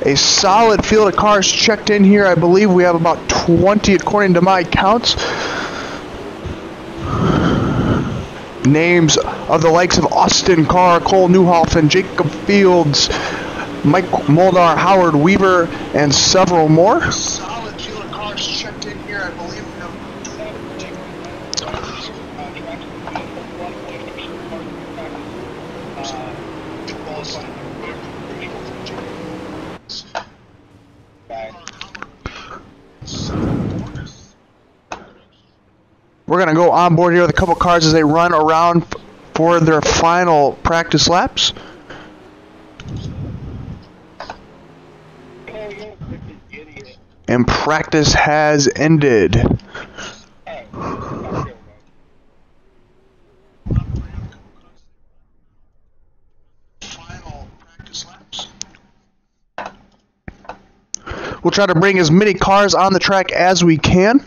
A solid field of cars checked in here. I believe we have about 20 according to my counts. Names of the likes of Austin Carr, Cole Newhoff, and Jacob Fields, Mike Moldar, Howard Weaver, and several more. Solid field of cars checked in here. I believe we have We're going to go on board here with a couple cars as they run around for their final practice laps. And practice has ended. We'll try to bring as many cars on the track as we can.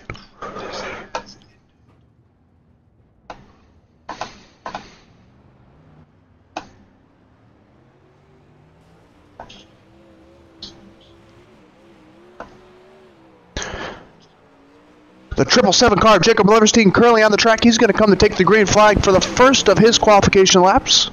The 777 car, Jacob Leverstein, currently on the track. He's going to come to take the green flag for the first of his qualification laps.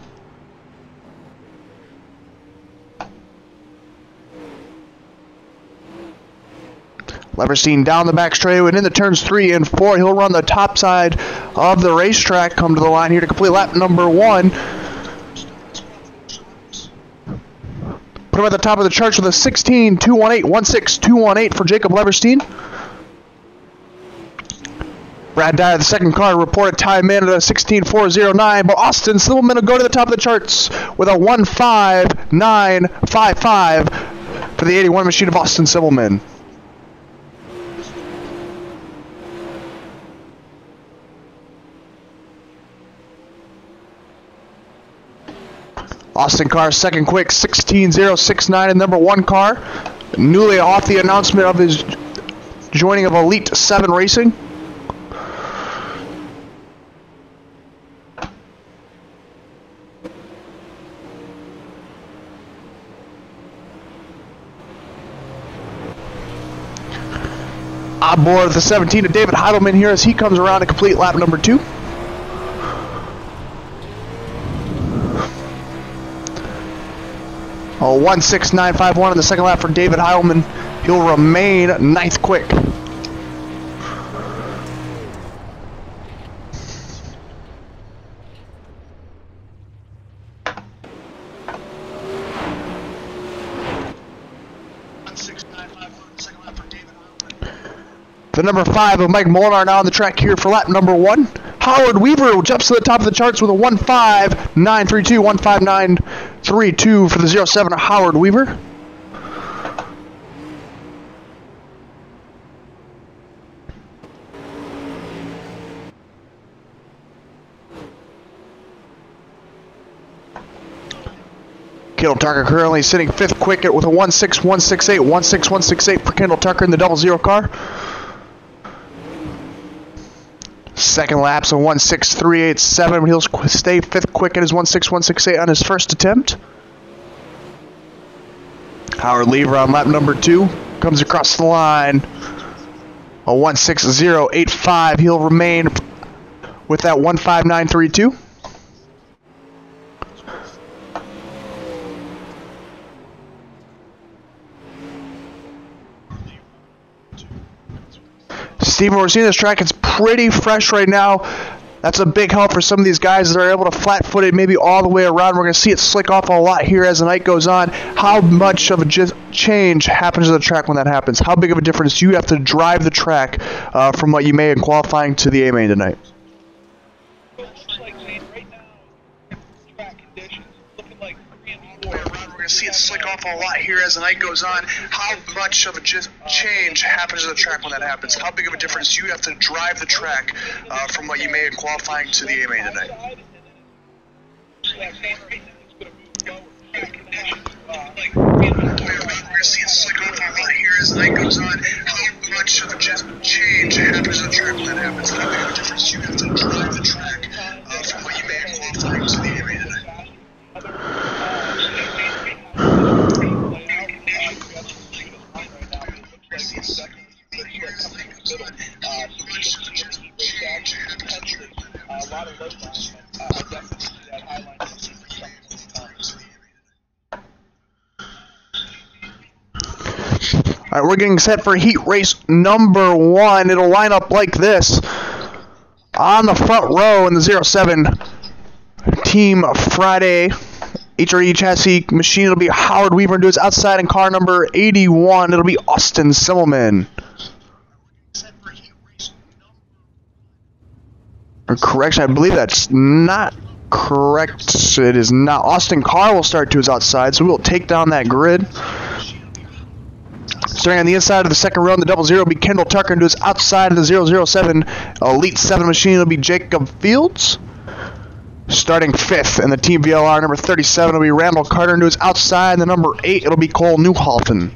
Leverstein down the back straightaway and in the turns 3 and 4. He'll run the top side of the racetrack, come to the line here to complete lap number 1. Put him at the top of the charts with a 16.218, 16.218 for Jacob Leverstein. Brad Dyer, the second car, reported time in at a 16.409, but Austin Silverman will go to the top of the charts with a 1.5955 for the 81 machine of Austin Silverman. Austin Carr, second quick, 16.069 in number 1 car. Newly off the announcement of his joining of Elite 7 Racing. On board the 17 of David Heidelman here as he comes around to complete lap number 2. Oh, 1.6951 in the second lap for David Heidelman. He'll remain 9th quick. The number 5 of Mike Molinar now on the track here for lap number 1. Howard Weaver jumps to the top of the charts with a 1.5932, 1.5932 for the 07 of Howard Weaver. Kendall Tucker currently sitting 5th quick with a 1.6168, 1.6168 for Kendall Tucker in the 00 car. Second lap's a 1.6387, but he'll stay 5th quick at his 1.6168 on his first attempt. Howard Lever on lap number 2 comes across the line. A 1.6085. He'll remain with that 1.5932. Steven, we're seeing this track, it's pretty fresh right now. That's a big help for some of these guys that are able to flat-foot it maybe all the way around. We're going to see it slick off a lot here as the night goes on. How much of a change happens to the track when that happens? How big of a difference do you have to drive the track from what you may in qualifying to the A-Main tonight? We're going to see it slick off a lot here as the night goes on. How much of a change happens to the track when that happens? How big of a difference do you have to drive the track from what you may in qualifying to the A-Main tonight? We're going to see it slick off a lot here as the night goes on. How much of a change happens to the track when that happens? How big of a difference do you have to drive the track from what you may in qualifying to the A-Main tonight? All right, we're getting set for heat race number 1. It'll line up like this. On the front row in the 07 Team Friday HRE chassis machine, it'll be Howard Weaver, and to his outside in car number 81, it'll be Austin Simmelman. Or correction, I believe that's not correct. It is not. Austin Carr will start to his outside, so we'll take down that grid. Starting on the inside of the second row in the 00 will be Kendall Tucker, and to his outside of the 007 Elite 7 machine will be Jacob Fields. Starting 5th in the Team VLR, number 37 will be Randall Carter, and to his outside, the number 8, it'll be Cole Newhoffen.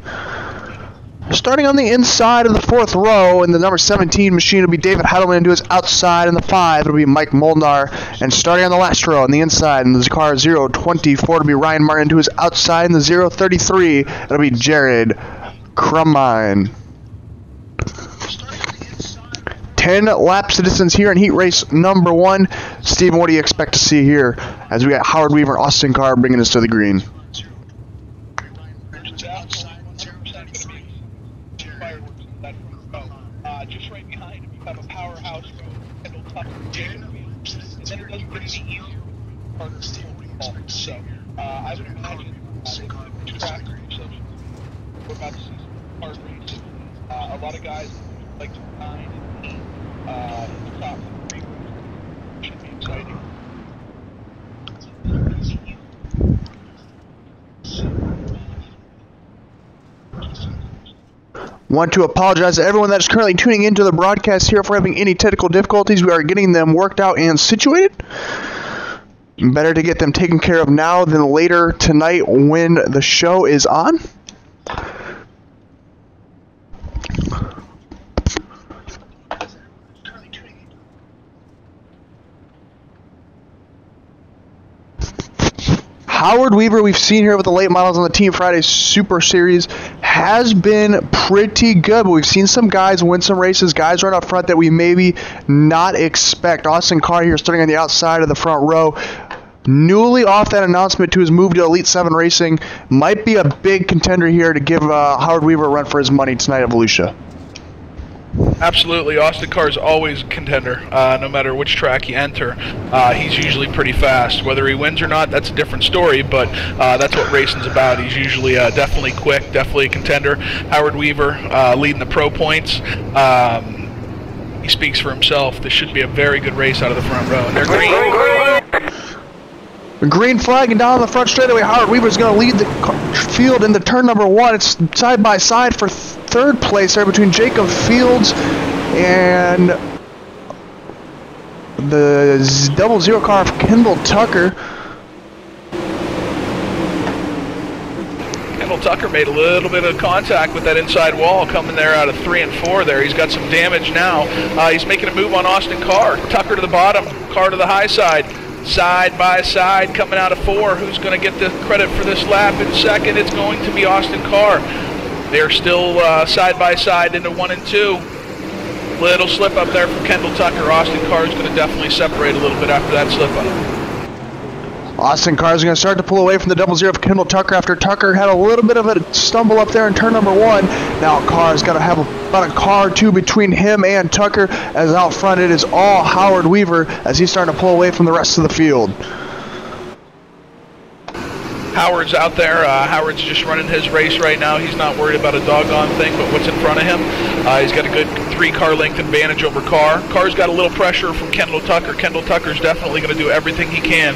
Starting on the inside of the 4th row in the number 17 machine will be David Heidelman, and to his outside in the 5, it'll be Mike Molnar. And starting on the last row on the inside in the car 024 it'll be Ryan Martin, and to his outside in the 033, it'll be Jared Crumbine. 10 laps to distance here in heat race number 1. Steven, what do you expect to see here as we got Howard Weaver and Austin Carr bringing us to the green? Just right behind him, you have a powerhouse Kendall Tucker, Jacob Fields, and then it doesn't get any easier for the steel ball. So I would imagine track research. We're about to see some hard races. A lot of guys like to find the top three. Should be exciting. Want to apologize to everyone that is currently tuning into the broadcast here for having any technical difficulties. We are getting them worked out and situated. Better to get them taken care of now than later tonight when the show is on. Howard Weaver, we've seen here with the late models on the Team Friday Super Series, has been pretty good, but we've seen some guys win some races, guys run up front that we maybe not expect. Austin Carr here starting on the outside of the front row. Newly off that announcement to his move to Elite 7 Racing, might be a big contender here to give Howard Weaver a run for his money tonight at Volusia. Absolutely. Austin Carr is always a contender, no matter which track you enter. He's usually pretty fast. Whether he wins or not, that's a different story, but that's what racing's about. He's usually definitely quick, definitely a contender. Howard Weaver leading the pro points. He speaks for himself. This should be a very good race out of the front row. And they're green. The green flag, and down the front straightaway, Howard Weaver is going to lead the field into turn number 1. It's side by side for third place there between Jacob Fields and the 00 car of Kendall Tucker. Kendall Tucker made a little bit of contact with that inside wall coming there out of 3 and 4 there. He's got some damage now. He's making a move on Austin Carr. Tucker to the bottom, Carr to the high side. Side by side coming out of 4. Who's going to get the credit for this lap in second? It's going to be Austin Carr. They're still side by side into 1 and 2. Little slip up there from Kendall Tucker. Austin Carr is going to definitely separate a little bit after that slip up. Austin Carr is going to start to pull away from the 00 of Kendall Tucker after Tucker had a little bit of a stumble up there in turn number 1. Now Carr's got to have about a car or two between him and Tucker, as out front it is all Howard Weaver as he's starting to pull away from the rest of the field. Howard's out there. Howard's just running his race right now. He's not worried about a doggone thing, but what's in front of him. He's got a good 3-car length advantage over Carr. Carr's got a little pressure from Kendall Tucker. Kendall Tucker's definitely going to do everything he can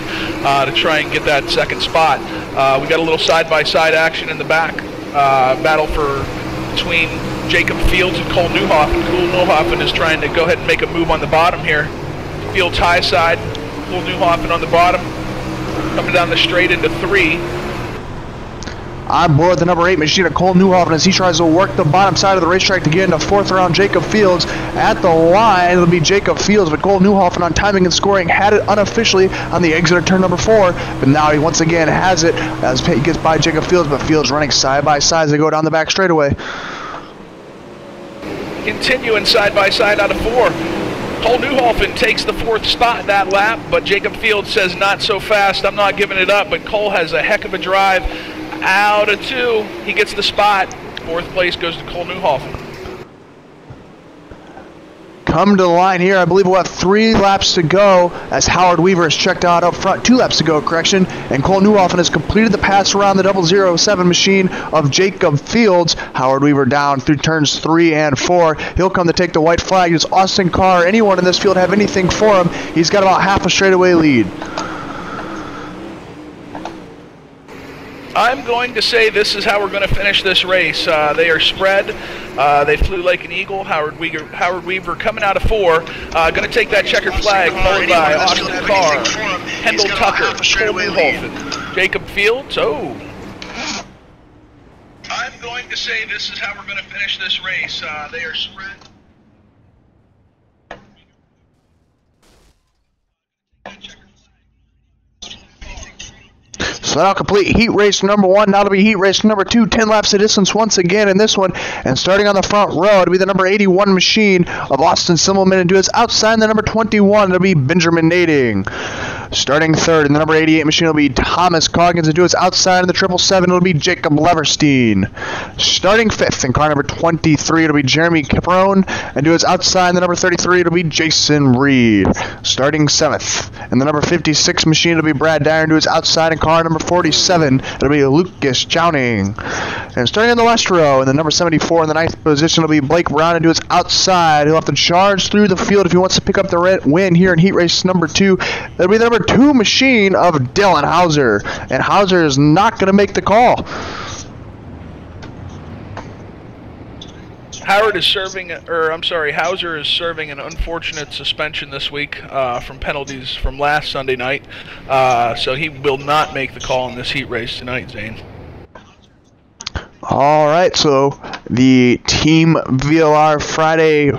to try and get that second spot. We got a little side-by-side action in the back. Battle between Jacob Fields and Cole Newhoffen. Cole Newhoffen is trying to go ahead and make a move on the bottom here. Fields high side, Cole Newhoffen on the bottom. Coming down the straight into 3. On board the number 8 machine of Cole Newhoffen as he tries to work the bottom side of the racetrack to get into 4th round Jacob Fields. At the line, it'll be Jacob Fields, but Cole Newhoffen on timing and scoring had it unofficially on the exit of turn number 4. But now he once again has it as he gets by Jacob Fields, but Fields running side by side as they go down the back straightaway. Continuing side by side out of 4. Cole Newhofen takes the 4th spot that lap, but Jacob Fields says not so fast, I'm not giving it up, but Cole has a heck of a drive out of 2. He gets the spot. 4th place goes to Cole Newhofen. Come to the line here. I believe we'll have 3 laps to go as Howard Weaver is checked out up front. 2 laps to go, correction. And Cole Newhofen has completed the pass around the 007 machine of Jacob Fields. Howard Weaver down through turns 3 and 4. He'll come to take the white flag. Does Austin Carr, anyone in this field, have anything for him? He's got about half a straightaway lead. I'm going to say this is how we're going to finish this race. They are spread. They flew like an eagle. Howard Weaver coming out of 4. Going to take that checkered flag, followed by Austin Carr, Kendall Tucker, Cole Newhofen, Jacob Fields. Oh. I'm going to say this is how we're going to finish this race. They are spread. So that'll complete heat race number 1. Now it'll be heat race number 2. 10 laps of distance once again in this one. And starting on the front row, it'll be the number 81 machine of Austin Simmelman. And do its outside the number 21. It'll be Benjamin Nading. Starting third in the number 88 machine will be Thomas Coggins. And do its outside in the 777. It'll be Jacob Leverstein. Starting fifth in car number 23. It'll be Jeremy Caprone. And do its outside in the number 33. It'll be Jason Reed. Starting seventh in the number 56 machine. It'll be Brad Dyer. And do its outside in car number 47, it'll be Lucas Chowning. And starting in the last row, in the number 74, in the 9th position, it'll be Blake Brown, and do its outside. He'll have to charge through the field if he wants to pick up the win here in heat race number 2. It'll be the number 2 machine of Dylan Hauser. And Hauser is not going to make the call. Hauser is serving an unfortunate suspension this week from penalties from last Sunday night. So he will not make the call in this heat race tonight, Zane. All right, so the Team VLR Friday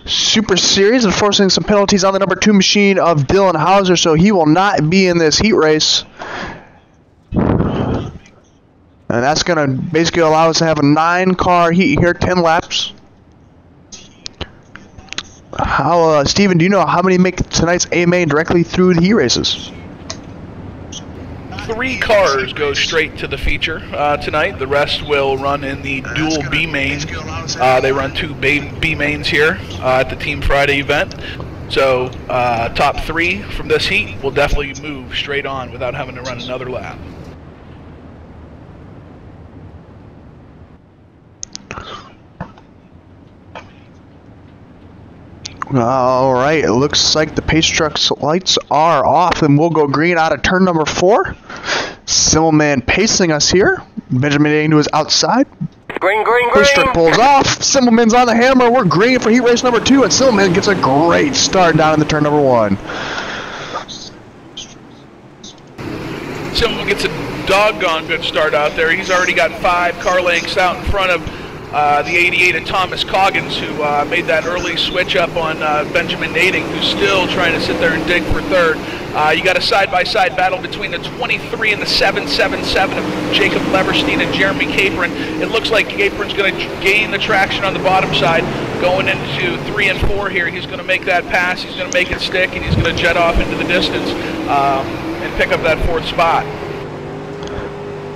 Super Series enforcing some penalties on the number 2 machine of Dylan Hauser, so he will not be in this heat race. And that's going to basically allow us to have a 9-car heat here, 10 laps. Steven, do you know how many make tonight's A main directly through the heat races? 3 cars go straight to the feature tonight. The rest will run in the dual B main. They run 2 B mains here at the Team Friday event. So top 3 from this heat will definitely move straight on without having to run another lap. All right, it looks like the pace truck's lights are off, and we'll go green out of turn number 4. Simmelman pacing us here. Benjamin Nading to his outside. Green, green, green. Pace truck pulls off. Simmelman's on the hammer. We're green for heat race number 2, and Simmelman gets a great start down in the turn number 1. Simmelman gets a doggone good start out there. He's already got 5 car lengths out in front of the 88 of Thomas Coggins, who made that early switch up on Benjamin Nading, who's still trying to sit there and dig for third. You got a side-by-side battle between the 23 and the 777 of Jacob Leverstein and Jeremy Capron. It looks like Capron's going to gain the traction on the bottom side going into 3 and 4 here. He's going to make that pass, he's going to make it stick, and he's going to jet off into the distance and pick up that 4th spot.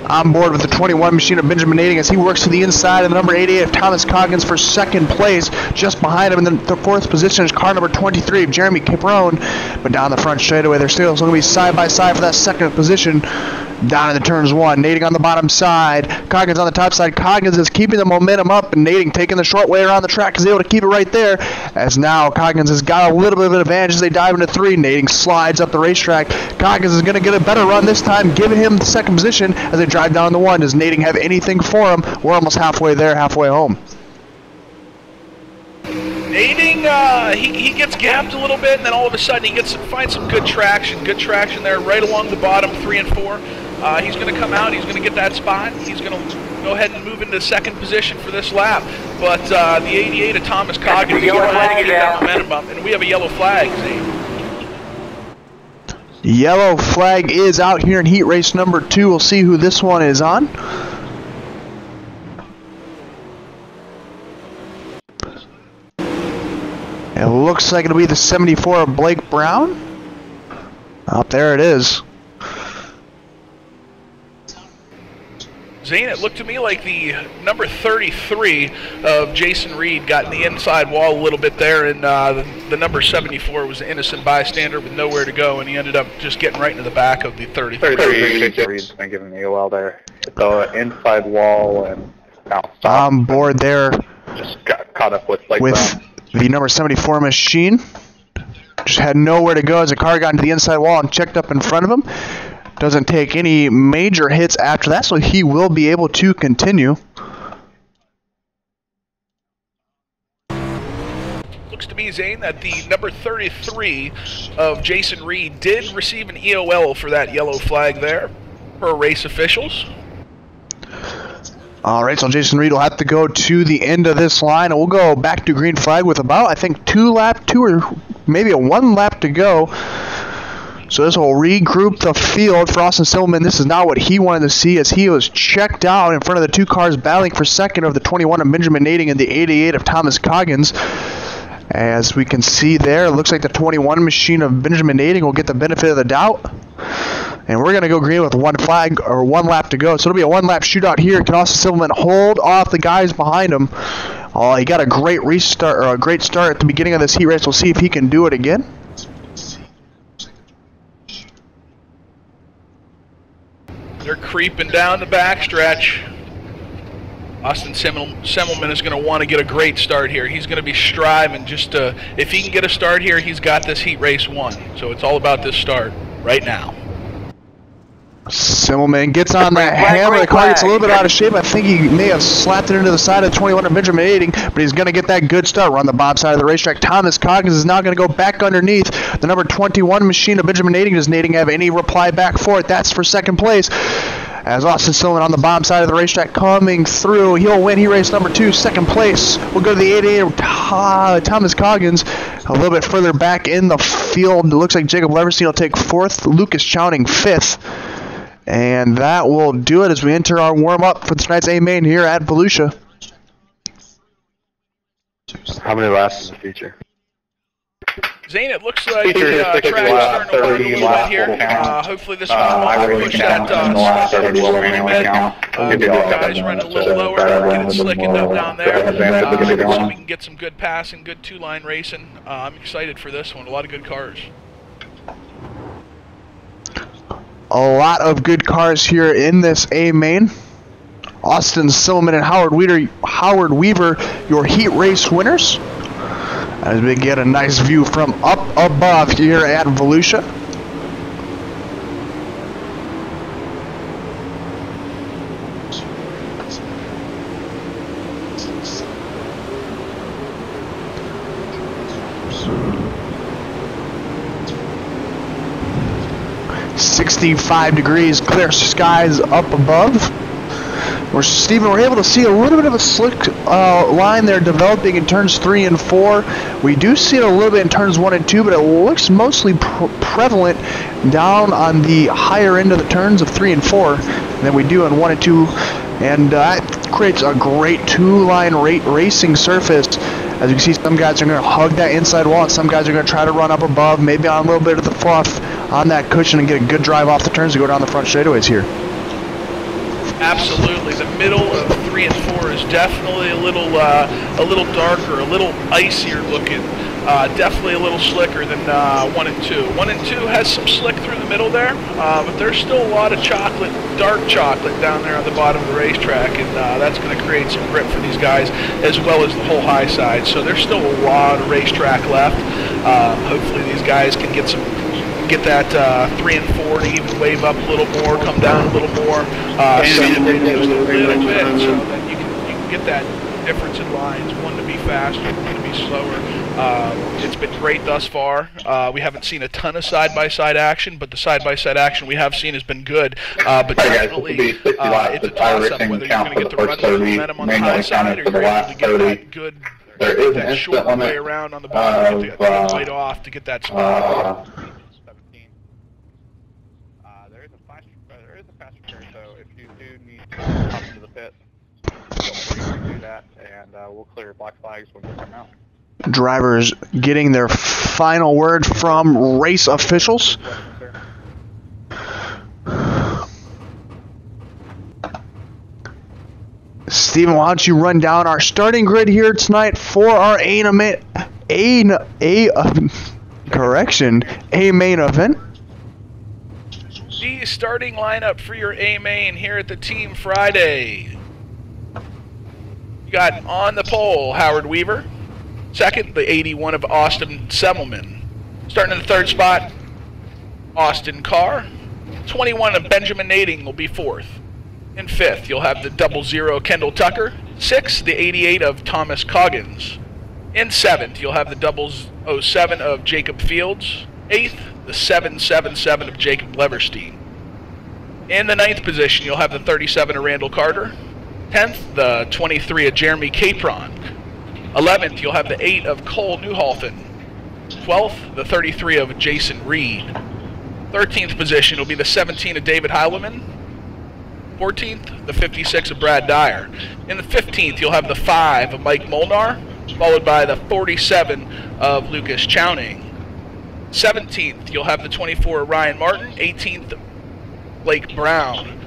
On board with the 21 machine of Benjamin Nading as he works to the inside of the number 88 of Thomas Coggins for 2nd place. Just behind him in the 4th position is car number 23 of Jeremy Caprone. But down the front straightaway, they're still going to be side by side for that 2nd position. Down in the turns 1, Nading on the bottom side, Coggins on the top side. Coggins is keeping the momentum up, and Nading taking the short way around the track is able to keep it right there. As now Coggins has got a little bit of an advantage as they dive into 3. Nading slides up the racetrack. Coggins is going to get a better run this time, giving him the 2nd position as they drive down the 1. Does Nading have anything for him? We're almost halfway there, halfway home. Nading, he gets gapped a little bit, and then all of a sudden he finds some good traction there right along the bottom, 3 and 4. He's going to come out, he's going to get that spot, he's going to go ahead and move into 2nd position for this lap. But the 88 of Thomas Coggins is going to get that momentum up, and we have a yellow flag, see? Yellow flag is out here in heat race number 2. We'll see who this one is on. It looks like it'll be the 74 of Blake Brown. Up there it is. Zane, it looked to me like the number 33 of Jason Reed got in the inside wall a little bit there, and the number 74 was an innocent bystander with nowhere to go, and he ended up just getting right into the back of the 33. Reed's been giving me a while there. The inside wall and bounced off. On board there Just got caught up with like the number 74 machine. Just had nowhere to go as the car got into the inside wall and checked up in front of him. Doesn't take any major hits after that, so he will be able to continue. Looks to me, Zane, that the number 33 of Jason Reed did receive an EOL for that yellow flag there for race officials. All right, so Jason Reed will have to go to the end of this line, and we'll go back to green flag with about, I think, two or maybe a 1 lap to go. So this will regroup the field for Austin Silverman. This is not what he wanted to see, as he was checked out in front of the two cars battling for second of the 21 of Benjamin Nading and the 88 of Thomas Coggins. As we can see there, it looks like the 21 machine of Benjamin Nading will get the benefit of the doubt. And we're going to go green with 1 flag, or 1 lap to go. So it'll be a 1 lap shootout here. Can Austin Silverman hold off the guys behind him? Oh, he got a great restart, or a great start at the beginning of this heat race. We'll see if he can do it again. They're creeping down the backstretch. Austin Semmelman is going to want to get a great start here. He's going to be striving just to, if he can get a start here, he's got this heat race won. So it's all about this start right now. Semmelman gets on that hammer. The car gets a little bit out of shape. I think he may have slapped it into the side of the 21 of Benjamin Nading, but he's going to get that good start. We're on the Bob side of the racetrack. Thomas Coggins is now going to go back underneath the number 21 machine of Benjamin Nading. Does Nading have any reply back for it? That's for second place. As Austin Silverman on the Bob side of the racetrack coming through. He'll win. He raced number 2. Second place. We'll go to the 88 of Thomas Coggins. A little bit further back in the field. It looks like Jacob Leverstein will take 4th. Lucas Chowning 5th. And that will do it as we enter our warm-up for tonight's A-Main here at Volusia. How many laps is the feature? Zane, it looks like the track's starting to load a little bit here. Hopefully this one will push that stuff a little bit. The guys running a little lower, get it slickened up down there. So we can get some good passing, good two-line racing. I'm excited for this one. A lot of good cars. A lot of good cars here in this A-Main. Austin Silverman and Howard Weaver, your heat race winners. As we get a nice view from up above here at Volusia. .65 degrees, clear skies up above. We're able to see a little bit of a slick line there developing in turns 3 and 4. We do see it a little bit in turns 1 and 2, but it looks mostly prevalent down on the higher end of the turns of 3 and 4 than we do in 1 and 2. And that creates a great two-line racing surface. As you can see, some guys are going to hug that inside wall, and some guys are going to try to run up above, maybe on a little bit of the fluff on that cushion and get a good drive off the turns to go down the front straightaways here. Absolutely, the middle of 3 and 4 is definitely a little darker, a little icier looking. Definitely a little slicker than 1 and 2. 1 and 2 has some slick through the middle there, but there's still a lot of chocolate, dark chocolate down there on the bottom of the racetrack, and that's going to create some grip for these guys as well as the whole high side. So there's still a lot of racetrack left. Hopefully these guys can get that 3 and 4 to even wave up a little more, come down a little more, separate just a little bit, so that you can get that difference in lines, one to be faster, one to be slower. It's been great thus far. We haven't seen a ton of side-by-side action, but the side-by-side action we have seen has been good. But definitely, it's a toss-up whether you're going to get the run of momentum on the high side or you're able to get that good, that short way around on the bottom, get the weight off to get that spot. There is a faster turn, so if you do need to come into the pit, feel free to do that, and we'll clear black flags when we come out. Drivers getting their final word from race officials. Steven, why don't you run down our starting grid here tonight for our A main event. The starting lineup for your A main here at the Team Friday. You got on the pole Howard Weaver. Second, the 81 of Austin Semmelman. Starting in the third spot, Austin Carr. 21 of Benjamin Nading will be fourth. In fifth, you'll have the 00 Kendall Tucker. Sixth, the 88 of Thomas Coggins. In seventh, you'll have the 007 of Jacob Fields. Eighth, the 777 of Jacob Leverstein. In the ninth position, you'll have the 37 of Randall Carter. 10th, the 23 of Jeremy Capron. 11th, you'll have the 8 of Cole Newhalfen. 12th, the 33 of Jason Reed. 13th position will be the 17 of David Heileman. 14th, the 56 of Brad Dyer. In the 15th, you'll have the 5 of Mike Molnar, followed by the 47 of Lucas Chowning. 17th, you'll have the 24 of Ryan Martin. 18th, Blake Brown.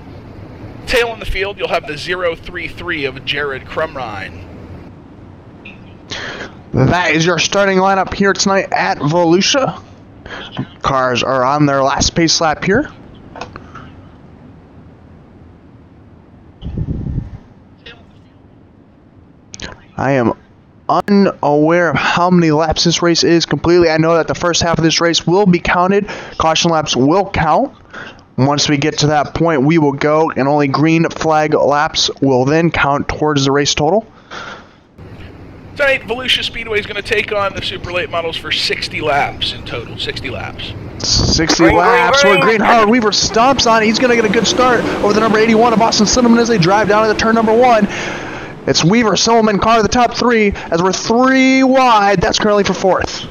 Tail in the field, you'll have the 033 of Jared Crumrine. That is your starting lineup here tonight at Volusia. Cars are on their last pace lap here. I am unaware of how many laps this race is completely. I know that the first half of this race will be counted. Caution laps will count. Once we get to that point, we will go, and only green flag laps will then count towards the race total. Tonight, Volusia Speedway is going to take on the Super Late models for 60 laps in total. 60 laps. 60 laps where Green Howard Weaver stomps on it. He's going to get a good start over the number 81 of Austin Cinnamon as they drive down to the turn number 1. It's Weaver, Silverman, Carr, the top 3, as we're 3 wide. That's currently for 4th.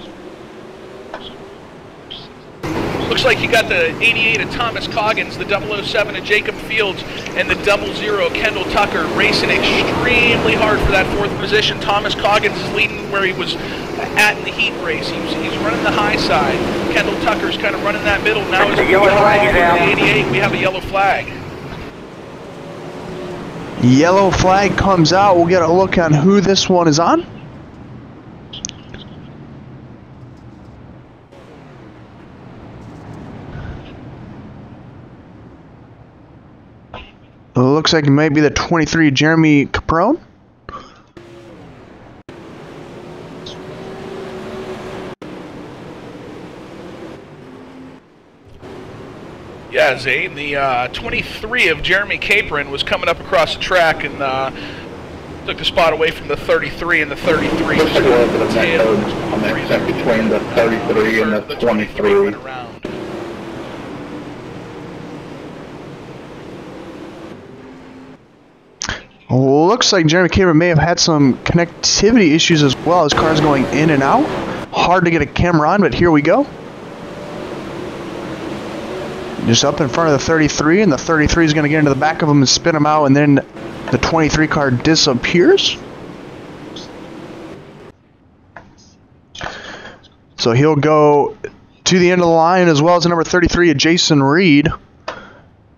Looks like you got the 88 of Thomas Coggins, the 007 of Jacob Fields, and the 00 Kendall Tucker racing extremely hard for that 4th position. Thomas Coggins is leading where he was at in the heat race. He's running the high side. Kendall Tucker's kind of running that middle. Now as we go over the 88, we have a yellow flag. Yellow flag comes out. We'll get a look on who this one is on. Looks like it might be the 23 Jeremy Capron. Yeah, Zane, the 23 of Jeremy Capron was coming up across the track and took the spot away from the 33 and the 33. Looks like a little bit of that on the except between the 33 and the 23. Looks like Jeremy Capron may have had some connectivity issues as well. His car's going in and out. Hard to get a camera on, but here we go. Just up in front of the 33, and the 33 is going to get into the back of him and spin him out, and then the 23 car disappears. So he'll go to the end of the line as well as the number 33 of Jason Reed.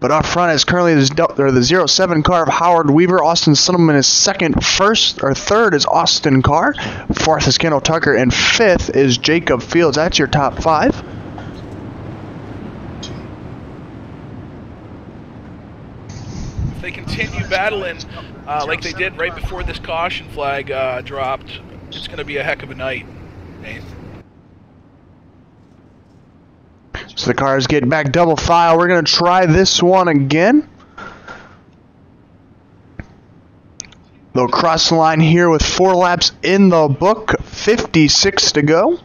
But up front is currently the 07 car of Howard Weaver. Austin Cinnamon is second. Third is Austin Carr. Fourth is Kendall Tucker. And fifth is Jacob Fields. That's your top 5. If they continue battling like they did right before this caution flag dropped, it's going to be a heck of a night, Nate. So the cars get back double file. We're going to try this one again. They'll cross the line here with 4 laps in the book. 56 to go.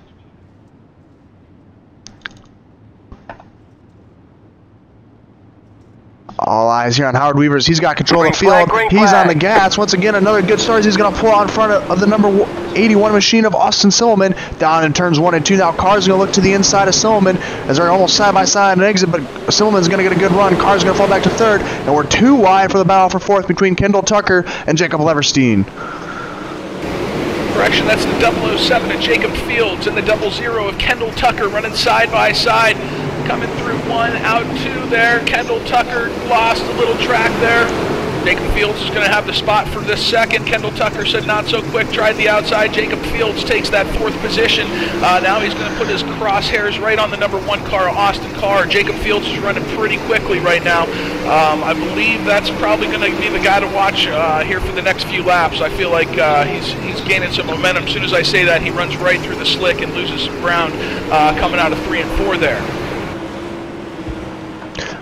All eyes here on Howard Weaver. He's got control of the field. He's on the gas. Once again, another good start. He's going to pull out in front of the number 81 machine of Austin Silverman. Down in turns 1 and 2. Now Carr's going to look to the inside of Silverman as they're almost side by side in an exit, but Silverman's going to get a good run. Carr's going to fall back to 3rd, and we're 2 wide for the battle for 4th between Kendall Tucker and Jacob Leverstein. direction. That's the 007 of Jacob Fields and the 00 of Kendall Tucker running side by side. Coming through one, out two there. Kendall Tucker lost a little track there. Jacob Fields is going to have the spot for this second. Kendall Tucker said not so quick, tried the outside. Jacob Fields takes that fourth position. Now he's going to put his crosshairs right on the number 1 car, Austin Carr. Jacob Fields is running pretty quickly right now. I believe that's probably going to be the guy to watch here for the next few laps. I feel like he's gaining some momentum. As soon as I say that, he runs right through the slick and loses some ground coming out of 3 and 4 there.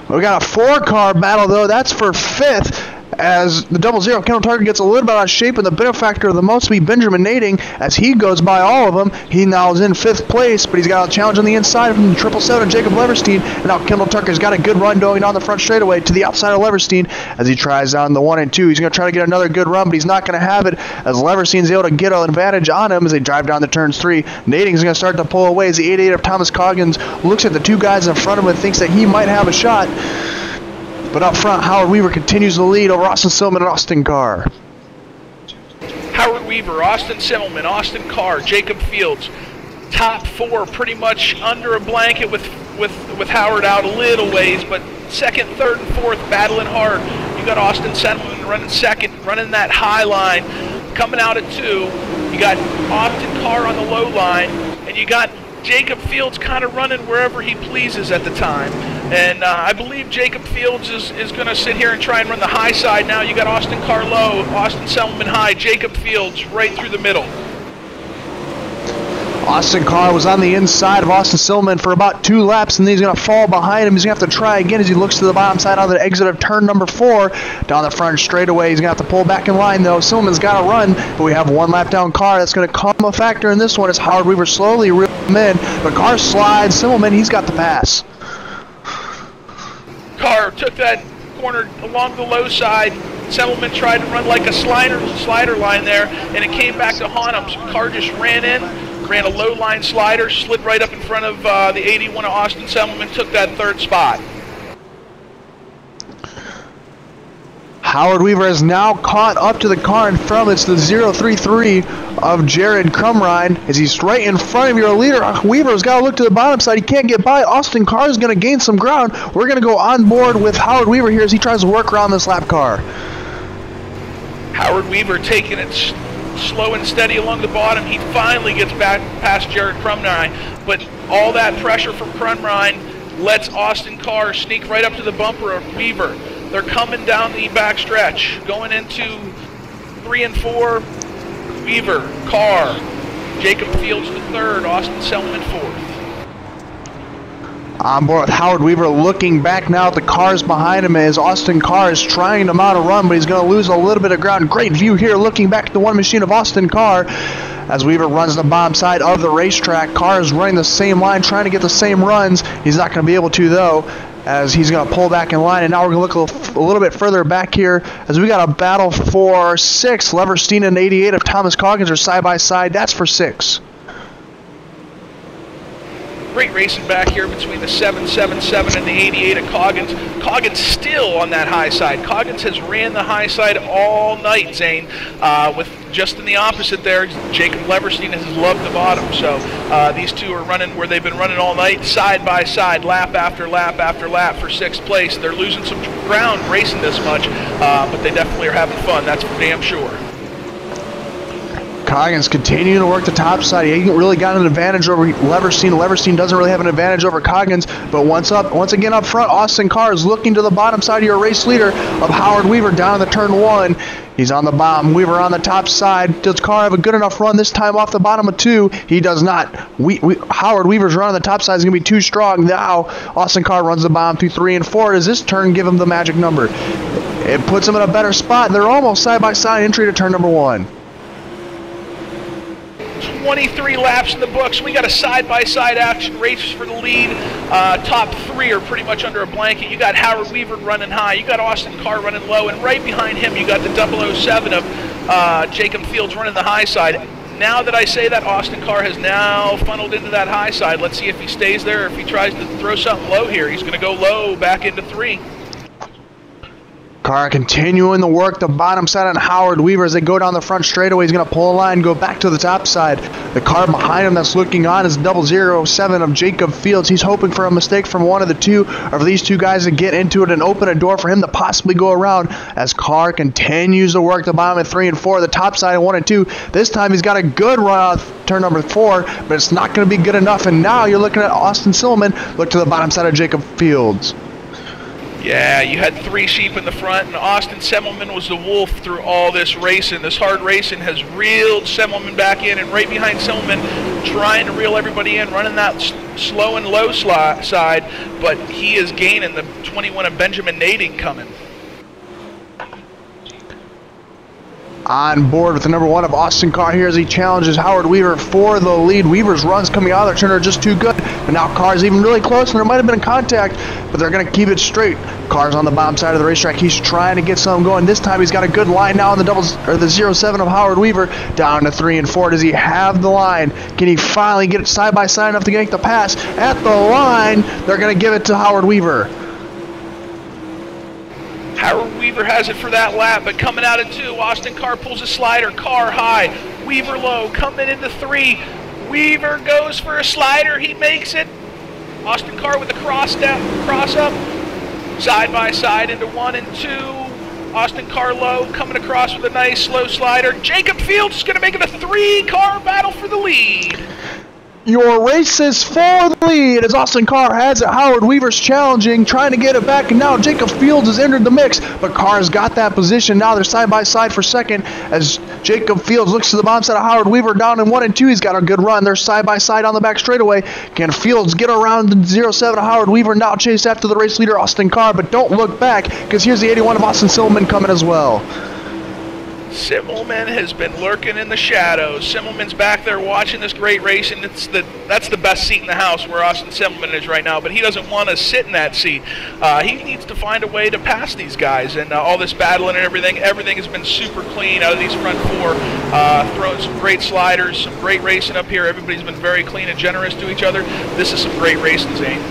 We got a 4-car battle, though. That's for 5th. As the 00 Kendall Tucker gets a little bit out of shape, and the benefactor of the most will be Benjamin Nading as he goes by all of them. He now is in 5th place, but he's got a challenge on the inside from the 777 Jacob Leverstein. And now Kendall Tucker's got a good run going down the front straightaway to the outside of Leverstein as he tries down the 1 and 2. He's going to try to get another good run, but he's not going to have it as Leverstein's able to get an advantage on him as they drive down the turns 3. Nading's going to start to pull away as the 88 of Thomas Coggins looks at the 2 guys in front of him and thinks that he might have a shot. But up front, Howard Weaver continues the lead over Austin Silman and Austin Carr. Howard Weaver, Austin Silman, Austin Carr, Jacob Fields. Top 4 pretty much under a blanket with Howard out a little ways, but 2nd, 3rd, and 4th battling hard. You got Austin Silman running 2nd, running that high line. Coming out at 2, you got Austin Carr on the low line, and you got Jacob Fields kind of running wherever he pleases at the time. And I believe Jacob Fields is going to sit here and try and run the high side now. You got Austin Carr low, Austin Silman high, Jacob Fields right through the middle. Austin Carr was on the inside of Austin Silman for about 2 laps, and then he's going to fall behind him. He's going to have to try again as he looks to the bottom side on the exit of turn number 4. Down the front straightaway, he's going to have to pull back in line, though. Silman's got to run, but we have 1 lap down Carr. That's going to come a factor in this one as Howard Weaver slowly reels him in, but Carr slides. Silman, he's got the pass. Carr took that corner along the low side. Silman tried to run like a slider line there, and it came back to haunt him. So Carr just ran in, ran a low line slider, slid right up in front of the 81 of Austin Silman, took that 3rd spot. Howard Weaver has now caught up to the car in front. It's the 033 of Jared Crumrine as he's right in front of your leader. Weaver's got to look to the bottom side. He can't get by. Austin Carr is going to gain some ground. We're going to go on board with Howard Weaver here as he tries to work around this lap car. Howard Weaver taking it slow and steady along the bottom. He finally gets back past Jared Crumrine, but all that pressure from Crumrine lets Austin Carr sneak right up to the bumper of Weaver. They're coming down the back stretch, going into 3 and 4. Weaver, Carr, Jacob Fields the 3rd, Austin Silman 4th. On board with Howard Weaver, looking back now at the cars behind him as Austin Carr is trying to mount a run, but he's going to lose a little bit of ground. Great view here, looking back at the one machine of Austin Carr as Weaver runs the bottom side of the racetrack. Carr is running the same line, trying to get the same runs. He's not going to be able to, though, as he's going to pull back in line. And now we're going to look a little bit further back here as we got a battle for 6. Leverstein and 88 of Thomas Coggins are side by side. That's for 6. Great racing back here between the 777 and the 88 of Coggins. Coggins still on that high side. Coggins has ran the high side all night, Zane, with just in the opposite there. Jacob Leverstein has loved the bottom. So these two are running where they've been running all night, side by side, lap after lap after lap for 6th place. They're losing some ground racing this much, but they definitely are having fun. That's for damn sure. Coggins continuing to work the top side. He ain't really got an advantage over Leverstein. Leverstein doesn't really have an advantage over Coggins. But once again up front, Austin Carr is looking to the bottom side of your race leader of Howard Weaver down in the turn 1. He's on the bottom. Weaver on the top side. Does Carr have a good enough run this time off the bottom of 2? He does not. Howard Weaver's run on the top side is going to be too strong. Now Austin Carr runs the bottom through 3 and 4. Does this turn give him the magic number? It puts him in a better spot. They're almost side by side entry to turn number 1. 23 laps in the books. We got a side-by-side action race for the lead. Top 3 are pretty much under a blanket. You got Howard Weaver running high. You got Austin Carr running low. And right behind him, you got the 007 of Jacob Fields running the high side. Now that I say that, Austin Carr has now funneled into that high side. Let's see if he stays there or if he tries to throw something low here. He's going to go low back into 3. Carr continuing the work, the bottom side on Howard Weaver as they go down the front straightaway. He's going to pull a line, go back to the top side. The car behind him that's looking on is 007 of Jacob Fields. He's hoping for a mistake from one of the two, or for these two guys to get into it and open a door for him to possibly go around as Carr continues to work the bottom at 3 and 4, the top side at 1 and 2. This time he's got a good run off turn number 4, but it's not going to be good enough. And now you're looking at Austin Silliman look to the bottom side of Jacob Fields. Yeah, you had 3 sheep in the front, and Austin Semmelman was the wolf through all this racing. This hard racing has reeled Semmelman back in, and right behind Semmelman, trying to reel everybody in, running that slow and low side, but he is gaining the 21 of Benjamin Nading coming. On board with the number 1 of Austin Carr here as he challenges Howard Weaver for the lead. Weaver's runs coming out of their turn are just too good, but now Carr's even really close, and there might have been a contact, but they're going to keep it straight. Carr's on the bottom side of the racetrack. He's trying to get something going. This time he's got a good line now on the 07 of Howard Weaver down to 3 and 4. Does he have the line? Can he finally get it side by side enough to make the pass? At the line, they're going to give it to Howard Weaver. Howard Weaver has it for that lap, but coming out of 2, Austin Carr pulls a slider. Carr high, Weaver low, coming into 3. Weaver goes for a slider, he makes it. Austin Carr with the cross up, side by side into 1 and 2. Austin Carr low, coming across with a nice slow slider. Jacob Fields is going to make it a 3-car battle for the lead. Your race is for the lead as Austin Carr has it. Howard Weaver's challenging, trying to get it back, and now Jacob Fields has entered the mix, but Carr's got that position. Now they're side by side for second as Jacob Fields looks to the bottom side of Howard Weaver down in 1 and 2. He's got a good run. They're side by side on the back straightaway. Can Fields get around the 07 of Howard Weaver, now chased after the race leader Austin Carr, but don't look back because here's the 81 of Austin Silliman coming as well. Simmelman has been lurking in the shadows. Simmelman's back there watching this great race, and that's the best seat in the house where Austin Simmelman is right now, but he doesn't want to sit in that seat. He needs to find a way to pass these guys, and all this battling and everything has been super clean out of these front 4. Throwing some great sliders, some great racing up here. Everybody's been very clean and generous to each other. This is some great racing, Zane.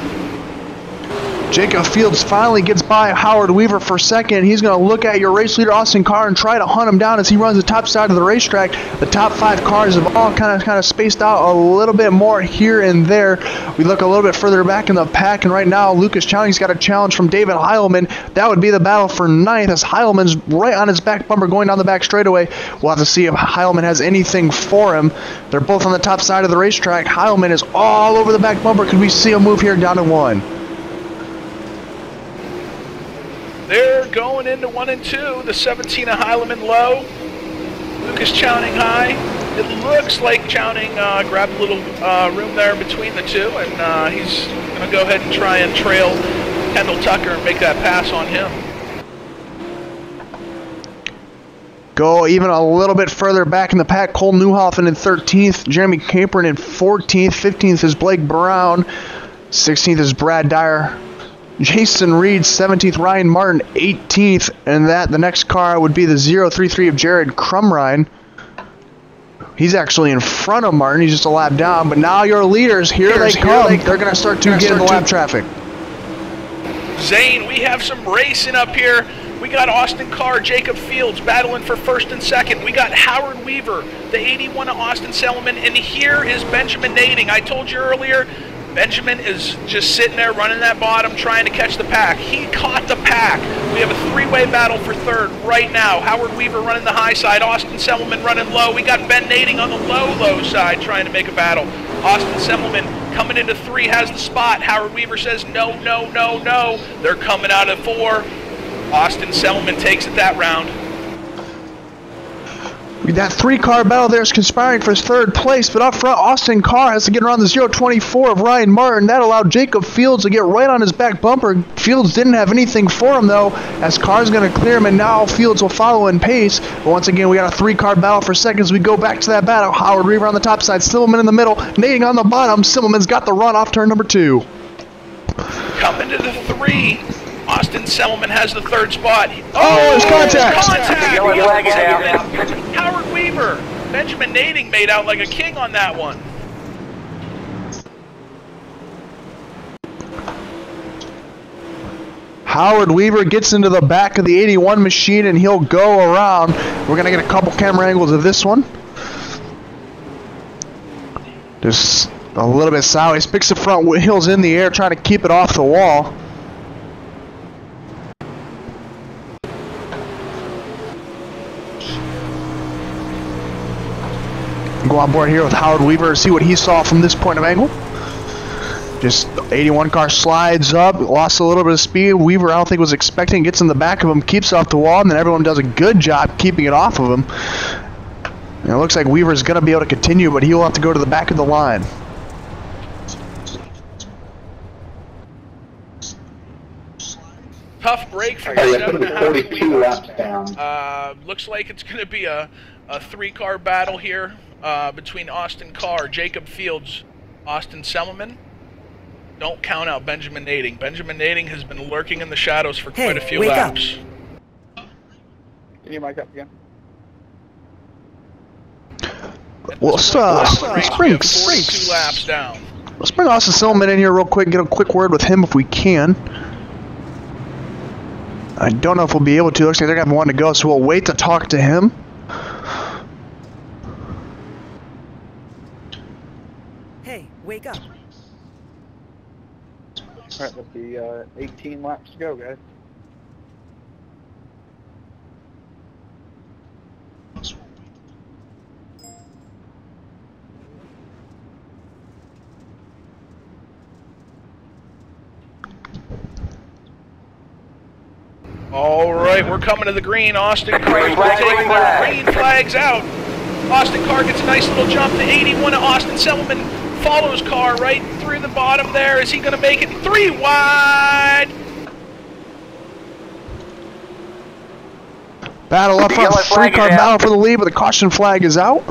Jacob Fields finally gets by Howard Weaver for second. He's going to look at your race leader, Austin Carr, and try to hunt him down as he runs the top side of the racetrack. The top 5 cars have all kind of spaced out a little bit more here and there. We look a little bit further back in the pack, and right now Lucas Chowning's got a challenge from David Heilman. That would be the battle for 9th as Heilman's right on his back bumper going down the back straightaway. We'll have to see if Heilman has anything for him. They're both on the top side of the racetrack. Heilman is all over the back bumper. Could we see him move here down to 1? They're going into 1 and 2. The 17 of Heileman low. Lucas Chowning high. It looks like Chowning grabbed a little room there between the two, and he's going to go ahead and try and trail Kendall Tucker and make that pass on him. Go even a little bit further back in the pack. Cole Newhoffen in 13th. Jeremy Capron in 14th. 15th is Blake Brown. 16th is Brad Dyer. Jason Reed, 17th, Ryan Martin, 18th, and the next car would be the 033 of Jared Crumrine. He's actually in front of Martin. He's just a lap down, but now your leaders, here they come. They're going to start to get in the lap traffic. Zane, we have some racing up here. We got Austin Carr, Jacob Fields battling for 1st and 2nd. We got Howard Weaver, the 81 of Austin Selman, and here is Benjamin Nading. I told you earlier, Benjamin is just sitting there running that bottom, trying to catch the pack. He caught the pack. We have a 3-way battle for 3rd right now. Howard Weaver running the high side, Austin Semmelman running low. We got Ben Nading on the low side trying to make a battle. Austin Semmelman coming into 3, has the spot. Howard Weaver says no, no, no, no. They're coming out of 4. Austin Semmelman takes it that round. That 3-car battle there is conspiring for 3rd place, but up front, Austin Carr has to get around the 024 of Ryan Martin. That allowed Jacob Fields to get right on his back bumper. Fields didn't have anything for him, though, as Carr's going to clear him, and now Fields will follow in pace. But once again, we got a 3-car battle for seconds. We go back to that battle. Howard Weaver on the top side, Silliman in the middle, Nading on the bottom. Silliman's got the run off turn number 2. Coming to the 3. Austin Selman has the 3rd spot. There's contact! Howard Weaver. Benjamin Nading made out like a king on that one. Howard Weaver gets into the back of the 81 machine and he'll go around. We're going to get a couple camera angles of this one. Just a little bit sideways. Picks the front wheels in the air, trying to keep it off the wall. Go on board here with Howard Weaver to see what he saw from this point of angle. Just 81 car slides up, lost a little bit of speed. Weaver, I don't think was expecting, gets in the back of him, keeps it off the wall, and then everyone does a good job keeping it off of him. And it looks like Weaver's going to be able to continue, but he'll have to go to the back of the line. Tough break for Oh, yeah, 7.5 laps down. Looks like it's going to be a three-car battle here between Austin Carr, Jacob Fields, Austin Sellerman. Don't count out Benjamin Nading. Benjamin Nading has been lurking in the shadows for quite a few laps. Can you mic up again? Well, let's bring 42 laps down. Let's bring Austin Sellerman in here real quick and get a quick word with him if we can. I don't know if we'll be able to. Looks like they're going to have one to go, so we'll wait to talk to him. Hey, wake up. Alright, let's be 18 laps to go, guys. All right, we're coming to the green. Austin Carr will take their green flags out. Austin Carr gets a nice little jump to 81. Austin Sellerman follows Carr right through the bottom there. Is he going to make it 3 wide? Battle up front, three-car battle for the lead, but the caution flag is out.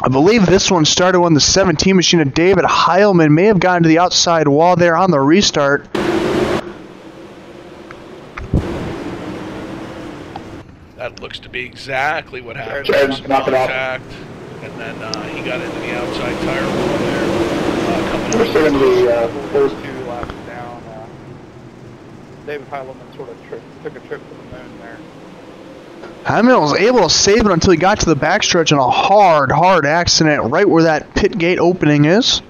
I believe this one started when the 17 machine of David Heilman may have gotten to the outside wall there on the restart. That looks to be exactly what happened. Knock it off. Contact, and then he got into the outside tire wall there. Coming We're up. still going to be first 2 laps down. David Heileman sort of took a trip to the moon there. Heilman was able to save it until he got to the backstretch in a hard accident right where that pit gate opening is.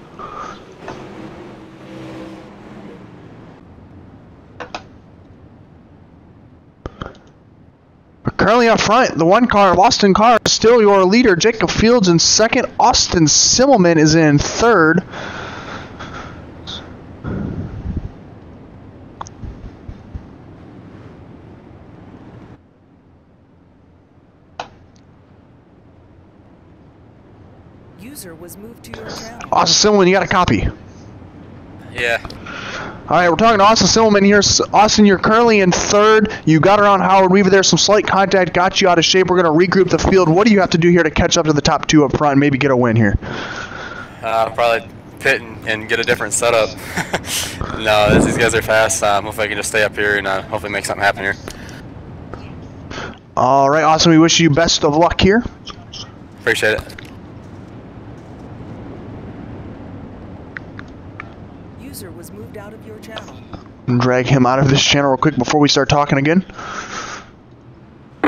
But currently up front, the one car of Austin Carr is still your leader. Jacob Fields in second. Austin Sellerman is in third. User was moved to your channel. Austin Sellerman, you got a copy? Yeah. Alright, we're talking to Austin Sellerman here. Austin, you're currently in third. You got around Howard Weaver there. Some slight contact got you out of shape. We're going to regroup the field. What do you have to do here to catch up to the top 2 up front and maybe get a win here? Probably pit and get a different setup. No, these guys are fast. Hopefully I can just stay up here and hopefully make something happen here. Alright, Austin, we wish you best of luck here. Appreciate it. User was moved out of your channel. Drag him out of this channel real quick before we start talking again.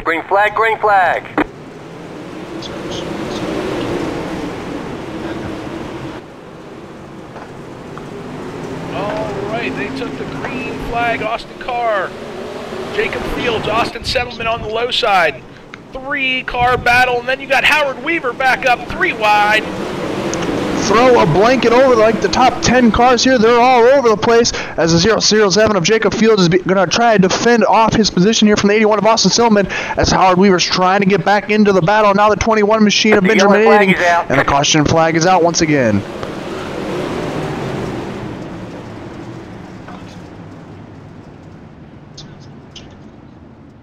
Green flag, green flag. All right, they took the green flag. Austin Carr, Jacob Fields, Austin Sellerman on the low side. 3-car battle, and then you got Howard Weaver back up 3 wide. Throw a blanket over like the top 10 cars here. They're all over the place as the 007 of Jacob Fields is going to try to defend off his position here from the 81 of Austin Sellerman as Howard Weaver's trying to get back into the battle. Now the 21 machine of Benjamin Nading, and the caution flag is out once again.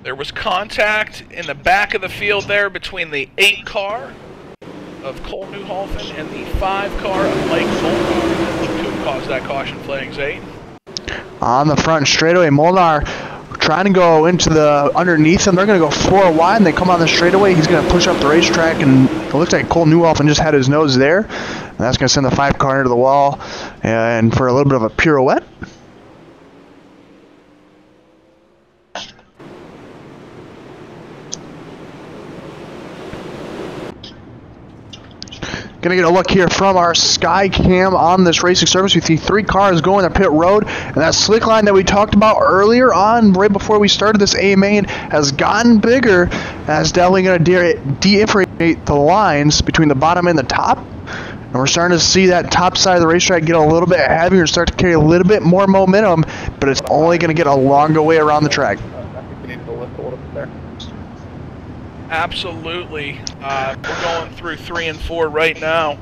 There was contact in the back of the field there between the 8-car of Cole Newholfen and the 5-car of Mike Volkar. caused that caution flag, Zane. On the front straightaway, Molnar trying to go into the underneath him. They're going to go 4 wide, and they come on the straightaway. He's going to push up the racetrack, and it looks like Cole Newolfen just had his nose there. And that's going to send the 5 car into the wall, and for a little bit of a pirouette. Gonna get a look here from our sky cam on this racing service. We see 3 cars going to pit road, and that slick line that we talked about earlier on, right before we started this AMA, has gotten bigger. That's definitely gonna differentiate the lines between the bottom and the top. And we're starting to see that top side of the racetrack get a little bit heavier and start to carry a little bit more momentum, but it's only gonna get a longer way around the track. I think we need to lift a little bit there. Absolutely. We're going through 3 and 4 right now,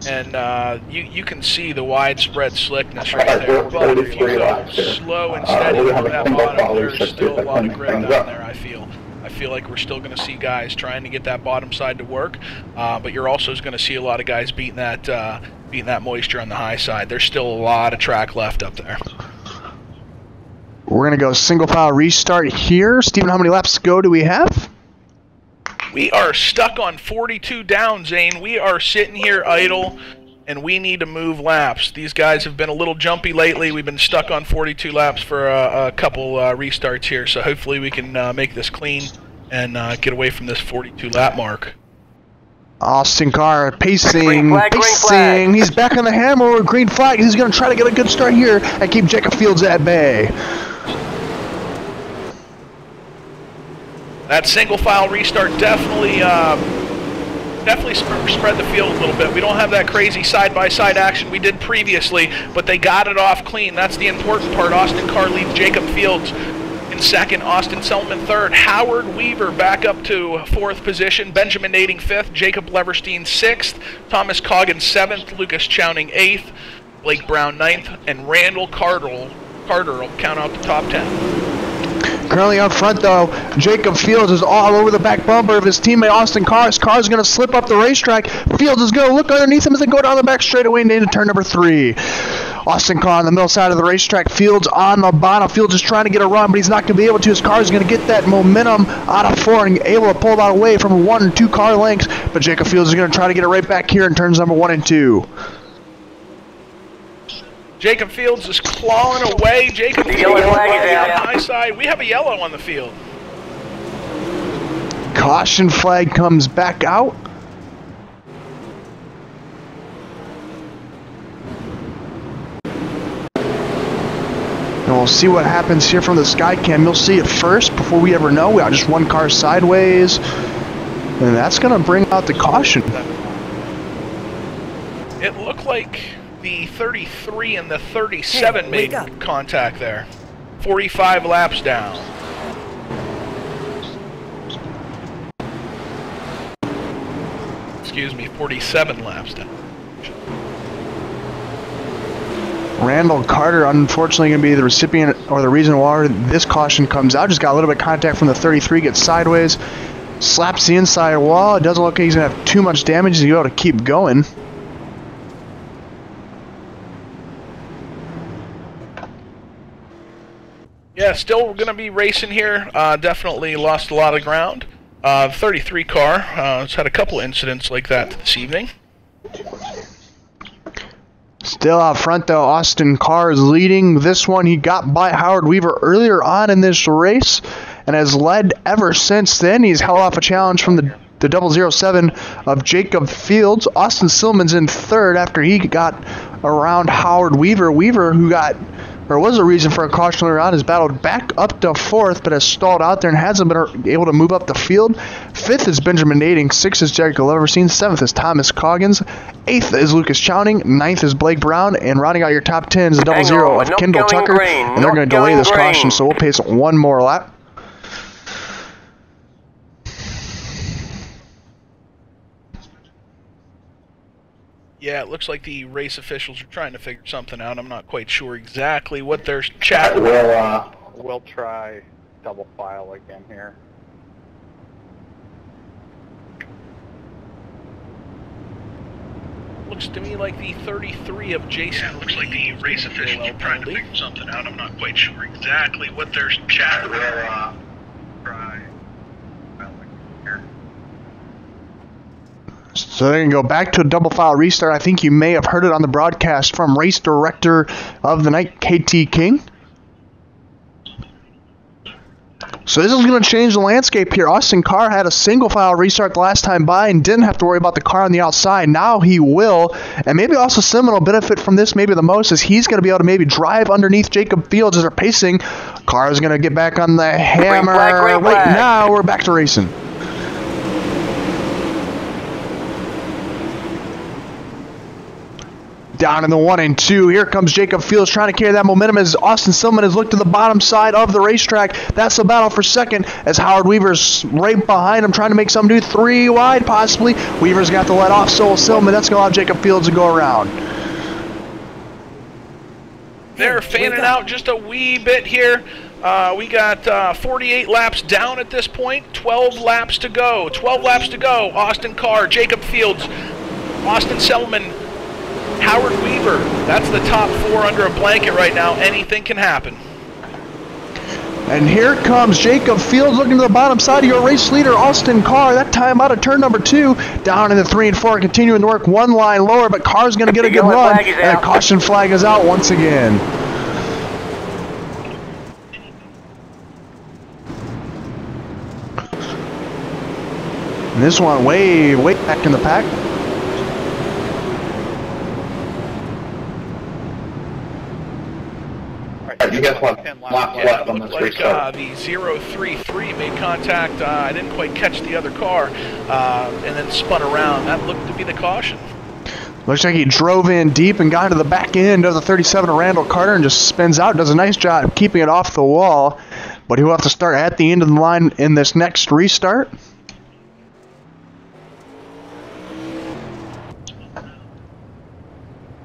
and you can see the widespread slickness right there. But if you go slow and steady on that bottom, there's still a lot of grip down there, I feel. I feel like we're still going to see guys trying to get that bottom side to work, but you're also going to see a lot of guys beating that moisture on the high side. There's still a lot of track left up there. We're going to go single file restart here. Steven, how many laps to go do we have? We are stuck on 42 down, Zane. We are sitting here idle, and we need to move laps. These guys have been a little jumpy lately. We've been stuck on 42 laps for a couple restarts here, so hopefully we can make this clean and get away from this 42 lap mark. Austin Carr pacing, Green flag, green flag. He's back on the hammer, green flag. He's going to try to get a good start here and keep Jacob Fields at bay. That single file restart definitely spread the field a little bit. We don't have that crazy side-by-side action we did previously, but they got it off clean. That's the important part. Austin Carr leads Jacob Fields in second, Austin Selman third, Howard Weaver back up to 4th position, Benjamin Nading 5th, Jacob Leverstein 6th, Thomas Coggins 7th, Lucas Chowning 8th, Blake Brown 9th, and Randall Carter will count out the top 10. Currently up front, though, Jacob Fields is all over the back bumper of his teammate Austin Carr. His car is going to slip up the racetrack. Fields is going to look underneath him as they go down the back straightaway and into turn number 3. Austin Carr on the middle side of the racetrack. Fields on the bottom. Fields is trying to get a run, but he's not going to be able to. His car is going to get that momentum out of 4 and able to pull that away from 1 and 2 car lengths. But Jacob Fields is going to try to get it right back here in turns number 1 and 2. Jacob Fields is clawing away. Jacob Fields yellow flag is on the out. high side. We have a yellow on the field. Caution flag comes back out. And we'll see what happens here from the sky cam. You'll see it first before we ever know. We got just 1 car sideways. And that's going to bring out the caution. It looked like the 33 and the 37 Hey, made wake up. contact there. 45 laps down. Excuse me, 47 laps down. Randall Carter, unfortunately, going to be the recipient or the reason why this caution comes out. Just got a little bit of contact from the 33, gets sideways, slaps the inside wall. It doesn't look like he's going to have too much damage. He's going to be able to keep going. Yeah, still going to be racing here. Definitely lost a lot of ground. 33 car has had a couple incidents like that this evening. Still out front, though, Austin Carr is leading this one. He got by Howard Weaver earlier on in this race and has led ever since then. He's held off a challenge from the 007 of Jacob Fields. Austin Silman's in third after he got around Howard Weaver. Weaver, who was a reason for a caution around, has battled back up to 4th, but has stalled out there and hasn't been able to move up the field. 5th is Benjamin Nading, 6th is Jacob Leverstein, 7th is Thomas Coggins, 8th is Lucas Chowning, 9th is Blake Brown, and rounding out your top 10 is the 00 of Kendall Tucker, and they're going to delay this caution, so we'll pace 1 more lap. Yeah, it looks like the race officials are trying to figure something out. I'm not quite sure exactly what they're chatting about. We'll try double file again here. looks to me like the 33 of Jason. Yeah, it looks like the race officials are trying to figure something out. I'm not quite sure exactly what they're chatting about. Try. So they're going to go back to a double file restart. I think you may have heard it on the broadcast from race director of the night, KT King. So this is going to change the landscape here. Austin Carr had a single file restart the last time by and didn't have to worry about the car on the outside. Now he will. And maybe also Simon will benefit from this maybe the most, as he's going to be able to maybe drive underneath Jacob Fields as they're pacing. Carr is going to get back on the hammer. Green flag. Right now we're back to racing. Down in the 1 and 2. Here comes Jacob Fields trying to carry that momentum as Austin Silman has looked to the bottom side of the racetrack. That's the battle for second as Howard Weaver's right behind him trying to make something do 3 wide possibly. Weaver's got to let off Silman. That's going to allow Jacob Fields to go around. They're fanning out just a wee bit here. We got 48 laps down at this point. 12 laps to go. 12 laps to go. Austin Carr, Jacob Fields, Austin Selman, Howard Weaver. That's the top 4 under a blanket right now. Anything can happen. And here comes Jacob Fields looking to the bottom side of your race leader, Austin Carr. That time out of turn number 2. Down in the 3 and 4, continuing to work one line lower, but Carr's going to get a good run. And a caution flag is out once again. And this one way back in the pack. You guys want 10 laps left on this restart. The 033 made contact. I didn't quite catch the other car, and then spun around. That looked to be the caution. Looks like he drove in deep and got into the back end of the 37 of Randall Carter and just spins out. Does a nice job keeping it off the wall, but he'll have to start at the end of the line in this next restart.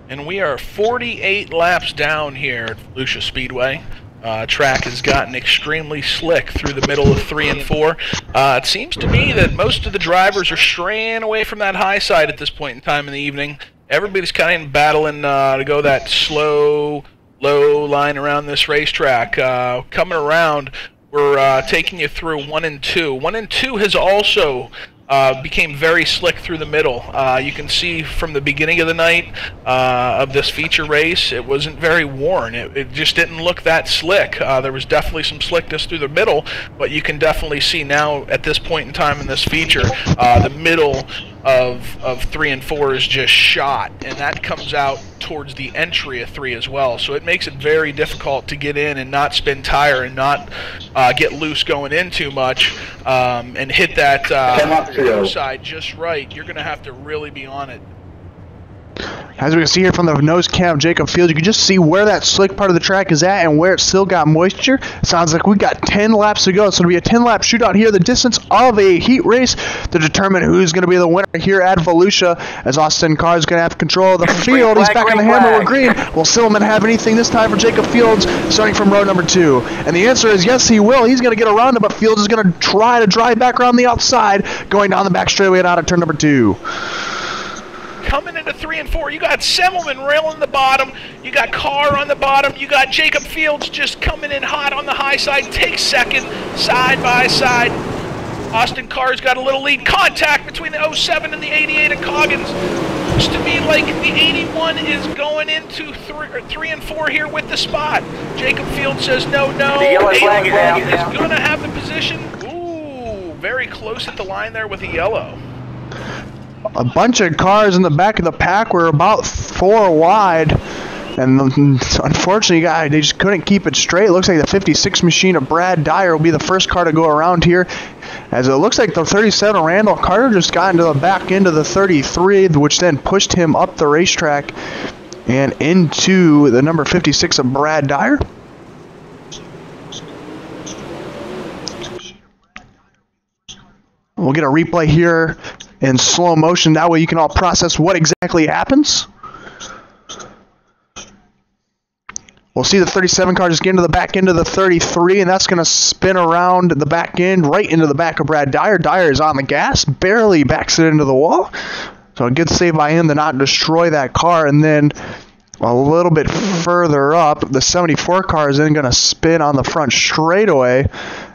And we are 48 laps down here at Volusia Speedway. Track has gotten extremely slick through the middle of 3 and 4. It seems to me that most of the drivers are straying away from that high side at this point in time in the evening. Everybody's kind of battling to go that slow, low line around this racetrack. Coming around, we're taking you through 1 and 2. 1 and 2 has also became very slick through the middle. You can see from the beginning of the night of this feature race, it wasn't very worn. It just didn't look that slick. There was definitely some slickness through the middle, but you can definitely see now at this point in time in this feature, the middle of 3 and 4 is just shot, and that comes out towards the entry of 3 as well. So it makes it very difficult to get in and not spin tire and not get loose going in too much and hit that side just right. You're going to have to really be on it. As we can see here from the nose cam of Jacob Fields, you can just see where that slick part of the track is at and where it's still got moisture. Sounds like we got 10 laps to go, so it'll be a 10-lap shootout here, the distance of a heat race to determine who's going to be the winner here at Volusia, as Austin Carr is going to have control of the field. He's back on the hammer with green. Will Silman have anything this time for Jacob Fields, starting from row number 2? And the answer is yes, he will. He's going to get around him, but Fields is going to try to drive back around the outside, going down the back straightaway and out of turn number 2. Coming into 3 and 4, you got Semmelman railing the bottom, you got Carr on the bottom, you got Jacob Fields just coming in hot on the high side, takes second, side by side. Austin Carr's got a little lead. Contact between the 07 and the 88 of Coggins. Looks to me like the 81 is going into 3 and 4 here with the spot. Jacob Fields says no. The yellow flag is out. Is going to have the position. Ooh, very close at the line there with the yellow. A bunch of cars in the back of the pack were about 4 wide, and unfortunately, they just couldn't keep it straight. It looks like the 56 machine of Brad Dyer will be the first car to go around here, as it looks like the 37 Randall Carter just got into the back end of the 33, which then pushed him up the racetrack and into the number 56 of Brad Dyer. We'll get a replay here in slow motion. That way you can all process what exactly happens. We'll see the 37 car just get into the back end of the 33, and that's going to spin around the back end right into the back of Brad Dyer. Dyer is on the gas, barely backs it into the wall. So a good save by him to not destroy that car. And then a little bit further up, the 74 car is then going to spin on the front straightaway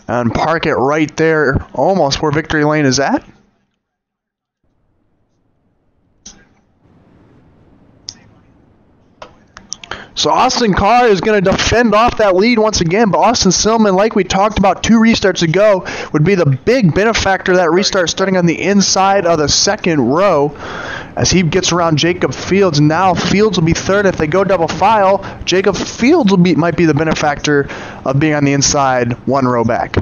and park it right there, almost where victory lane is at. So Austin Carr is going to defend off that lead once again, but Austin Silman, like we talked about 2 restarts ago, would be the big benefactor of that restart starting on the inside of the second row as he gets around Jacob Fields. Now Fields will be third. If they go double file, Jacob Fields might be the benefactor of being on the inside 1 row back.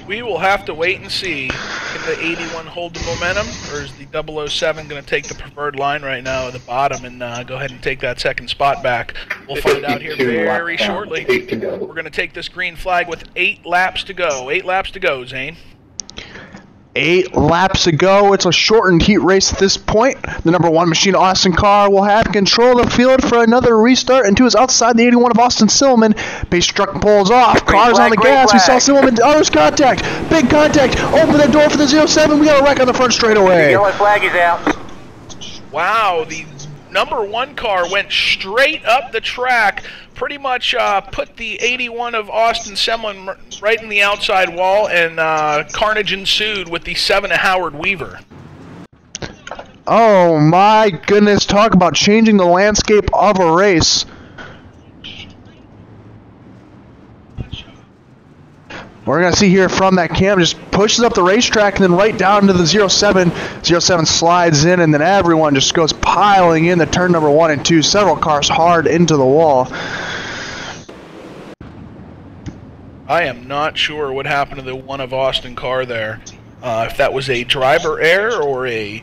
We will have to wait and see. Can the 81 hold the momentum, or is the 007 going to take the preferred line right now at the bottom and go ahead and take that second spot back? We'll find out here very shortly. We're going to take this green flag with 8 laps to go. 8 laps to go, Zane. 8 laps to go. It's a shortened heat race at this point. The number 1 machine, Austin Carr, will have control of the field for another restart, and to his outside, the 81 of Austin Silman. Pace truck pulls off. Carr's on the gas. We saw Silman. Oh, there's contact. Big contact. Open the door for the 07. We got a wreck on the front straightaway. The yellow flag is out. Wow, the number 1 car went straight up the track, pretty much put the 81 of Austin Semlin right in the outside wall, and carnage ensued with the 7 of Howard Weaver. Oh my goodness, talk about changing the landscape of a race. We're going to see here from that cam, just pushes up the racetrack and then right down to the 07. 07 slides in, and then everyone just goes piling in the turn number 1 and 2. Several cars hard into the wall. I am not sure what happened to the 1 of Austin Carr there. If that was a driver error or a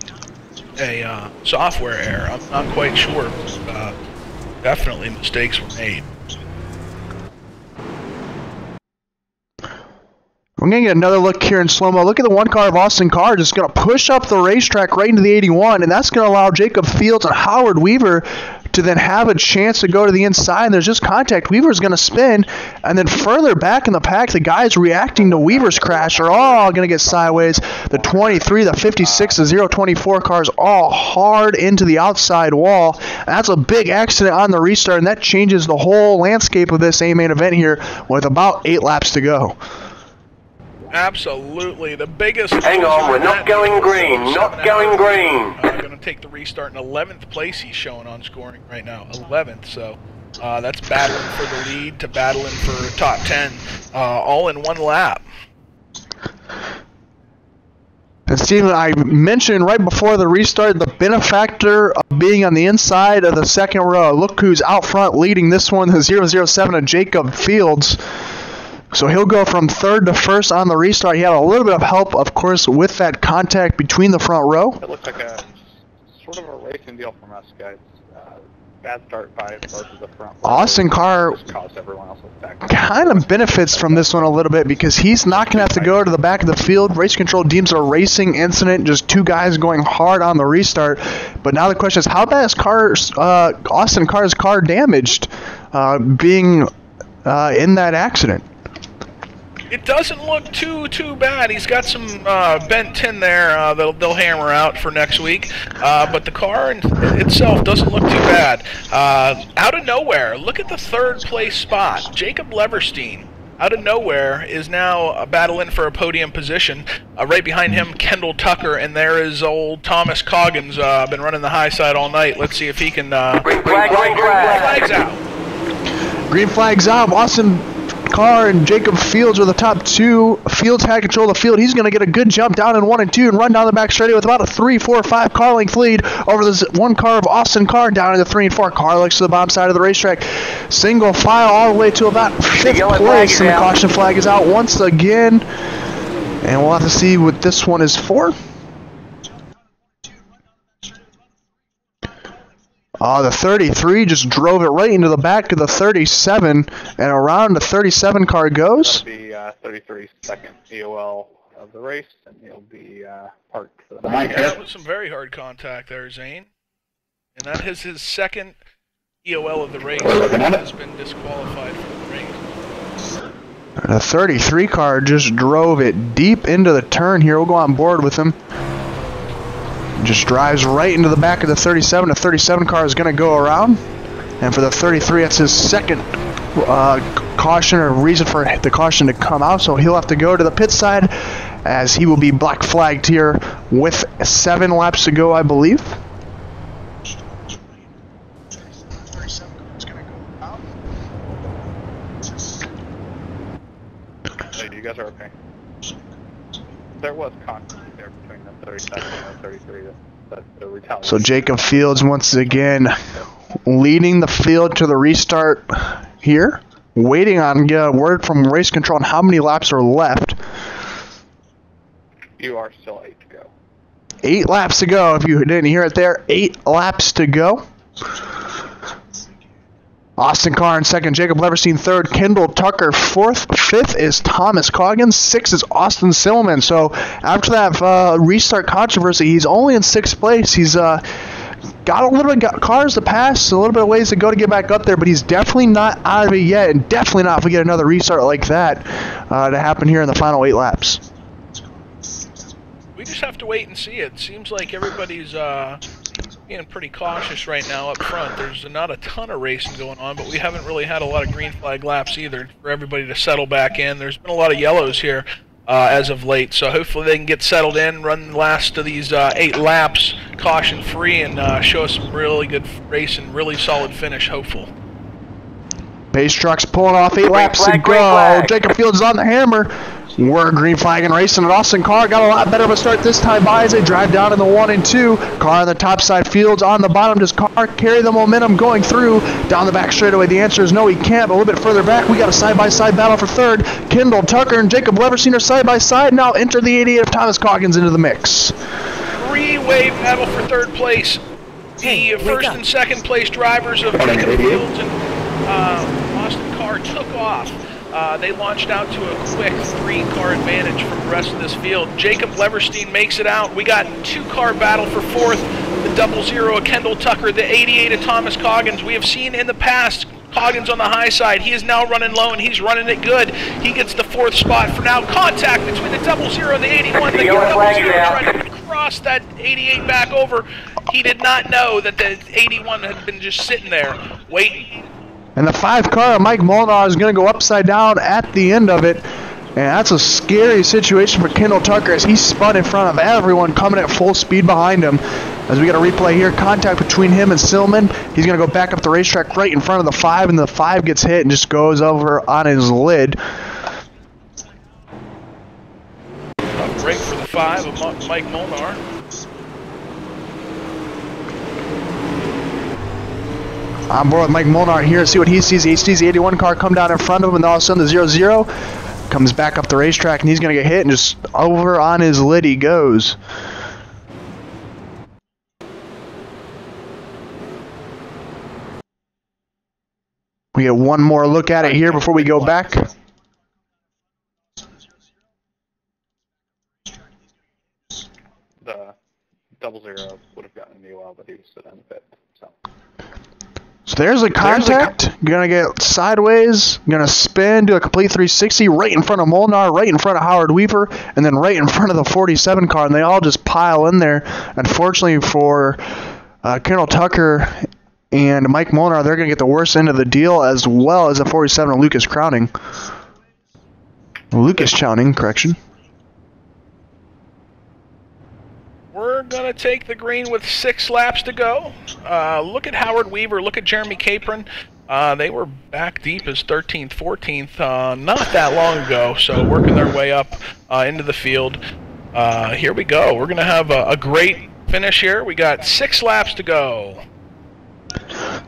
software error, I'm not quite sure. Definitely mistakes were made. We're going to get another look here in slow-mo. Look at the 1 car of Austin Carr just going to push up the racetrack right into the 81, and that's going to allow Jacob Fields and Howard Weaver to then have a chance to go to the inside. And there's just contact. Weaver's going to spin, and then further back in the pack, the guys reacting to Weaver's crash are all going to get sideways. The 23, the 56, the 024 cars all hard into the outside wall. And that's a big accident on the restart, and that changes the whole landscape of this A-main event here with about 8 laps to go. Absolutely, the biggest. Hang on, we're not going green, not going green. Going to take the restart in 11th place. He's showing on scoring right now, 11th. So that's battling for the lead to battling for top 10, all in 1 lap. And Steven, I mentioned right before the restart the benefactor of being on the inside of the second row. Look who's out front leading this one, the 007 of Jacob Fields. So he'll go from 3rd to 1st on the restart. He had a little bit of help, of course, with that contact between the front row. It looks like a sort of a racing deal from us, guys. Bad start by both of the front row. Austin Carr kind of benefits from this one a little bit because he's not going to have to go to the back of the field. Race control deems it a racing incident, just 2 guys going hard on the restart. But now the question is, how bad is Austin Carr's car damaged being in that accident? It doesn't look too bad. He's got some bent tin there they'll hammer out for next week. But the car itself doesn't look too bad. Out of nowhere, look at the 3rd place spot. Jacob Leverstein, out of nowhere, is now battling for a podium position. Right behind him, Kendall Tucker, and there is old Thomas Coggins. Been running the high side all night. Let's see if he can. Green flag's out. Green flag's out. Austin Carr and Jacob Fields are the top 2. Fields had control of the field. He's going to get a good jump down in 1 and 2 and run down the back straightaway with about a 3, 4, 5 car length lead over this 1 car of Austin Carr down in the 3 and 4 car lengths to the bottom side of the racetrack. Single file all the way to about 5th place, and the caution flag is out once again. And we'll have to see what this one is for. The 33 just drove it right into the back of the 37, and around the 37 car goes. That'll be 33's second EOL of the race, and he'll be parked for the night. That was some very hard contact there, Zane. And that is his second EOL of the race. He has been disqualified from the race. The 33 car just drove it deep into the turn here. We'll go on board with him. Just drives right into the back of the 37. The 37 car is going to go around. And for the 33, that's his second caution or reason for the caution to come out. So he'll have to go to the pit side as he will be black flagged here with 7 laps to go, I believe. Hey, you guys are okay. There was conflict there between the 37 and the 33. The retaliation. So Jacob Fields once again leading the field to the restart here. Waiting on word from race control on how many laps are left. You are still 8 to go. 8 laps to go. If you didn't hear it there, 8 laps to go. Austin Carr in second, Jacob Leverstein third, Kendall Tucker fourth, 5th is Thomas Coggins, 6th is Austin Silliman. So after that restart controversy, he's only in 6th place. He's got a little bit of cars to pass, a little bit of ways to go to get back up there, but he's definitely not out of it yet, and definitely not if we get another restart like that to happen here in the final 8 laps. We just have to wait and see. It seems like everybody's being pretty cautious right now up front. There's not a ton of racing going on, but we haven't really had a lot of green flag laps either for everybody to settle back in. There's been a lot of yellows here as of late, so hopefully they can get settled in, run the last of these 8 laps caution-free, and show us some really good racing, really solid finish, hopeful. Pace truck's pulling off 8 laps to go. Jacob Fields is on the hammer. We're green flagging racing, and Austin Carr got a lot better of a start this time by as they drive down in the 1 and 2. Carr on the top side, Fields on the bottom. Does Carr carry the momentum going through down the back straightaway? The answer is no, he can't. But a little bit further back, we got a side-by-side battle for third. Kendall Tucker and Jacob Leverstein are side-by-side. Now enter the 88 of Thomas Coggins into the mix. 3-way battle for third place. The first and second place drivers of Jacob Fields and Austin Carr took off. They launched out to a quick 3-car advantage from the rest of this field. Jacob Leverstein makes it out. We got 2-car battle for 4th, the 00 of Kendall Tucker, the 88 of Thomas Coggins. We have seen in the past Coggins on the high side. He is now running low, and he's running it good. He gets the 4th spot for now. Contact between the 00 and the 81. The 00 trying to cross that 88 back over. He did not know that the 81 had been just sitting there waiting. And the 5-car, Mike Molnar, is going to go upside down at the end of it. And that's a scary situation for Kendall Tucker as he spun in front of everyone coming at full speed behind him. As we get a replay here, contact between him and Silman. He's going to go back up the racetrack right in front of the 5, and the 5 gets hit and just goes over on his lid. A break for the 5 of Mike Molnar. On board with Mike Molnar here, see what he sees. He sees the 81 car come down in front of him, and all of a sudden the 00 comes back up the racetrack, and he's going to get hit, and just over on his lid he goes. We get one more look at it here before we go back. The 00 would have gotten me well, but he was sitting in the pit. So there's a contact. Gonna get sideways, gonna spin, do a complete 360 right in front of Molnar, right in front of Howard Weaver, and then right in front of the 47 car, and they all just pile in there. Unfortunately for Kendall Tucker and Mike Molnar, they're gonna get the worst end of the deal, as well as the 47 of Lucas Chowning. Correction. We're going to take the green with 6 laps to go. Look at Howard Weaver. Look at Jeremy Capron. They were back deep as 13th, 14th not that long ago, so working their way up into the field. Here we go. We're going to have a great finish here. We got 6 laps to go.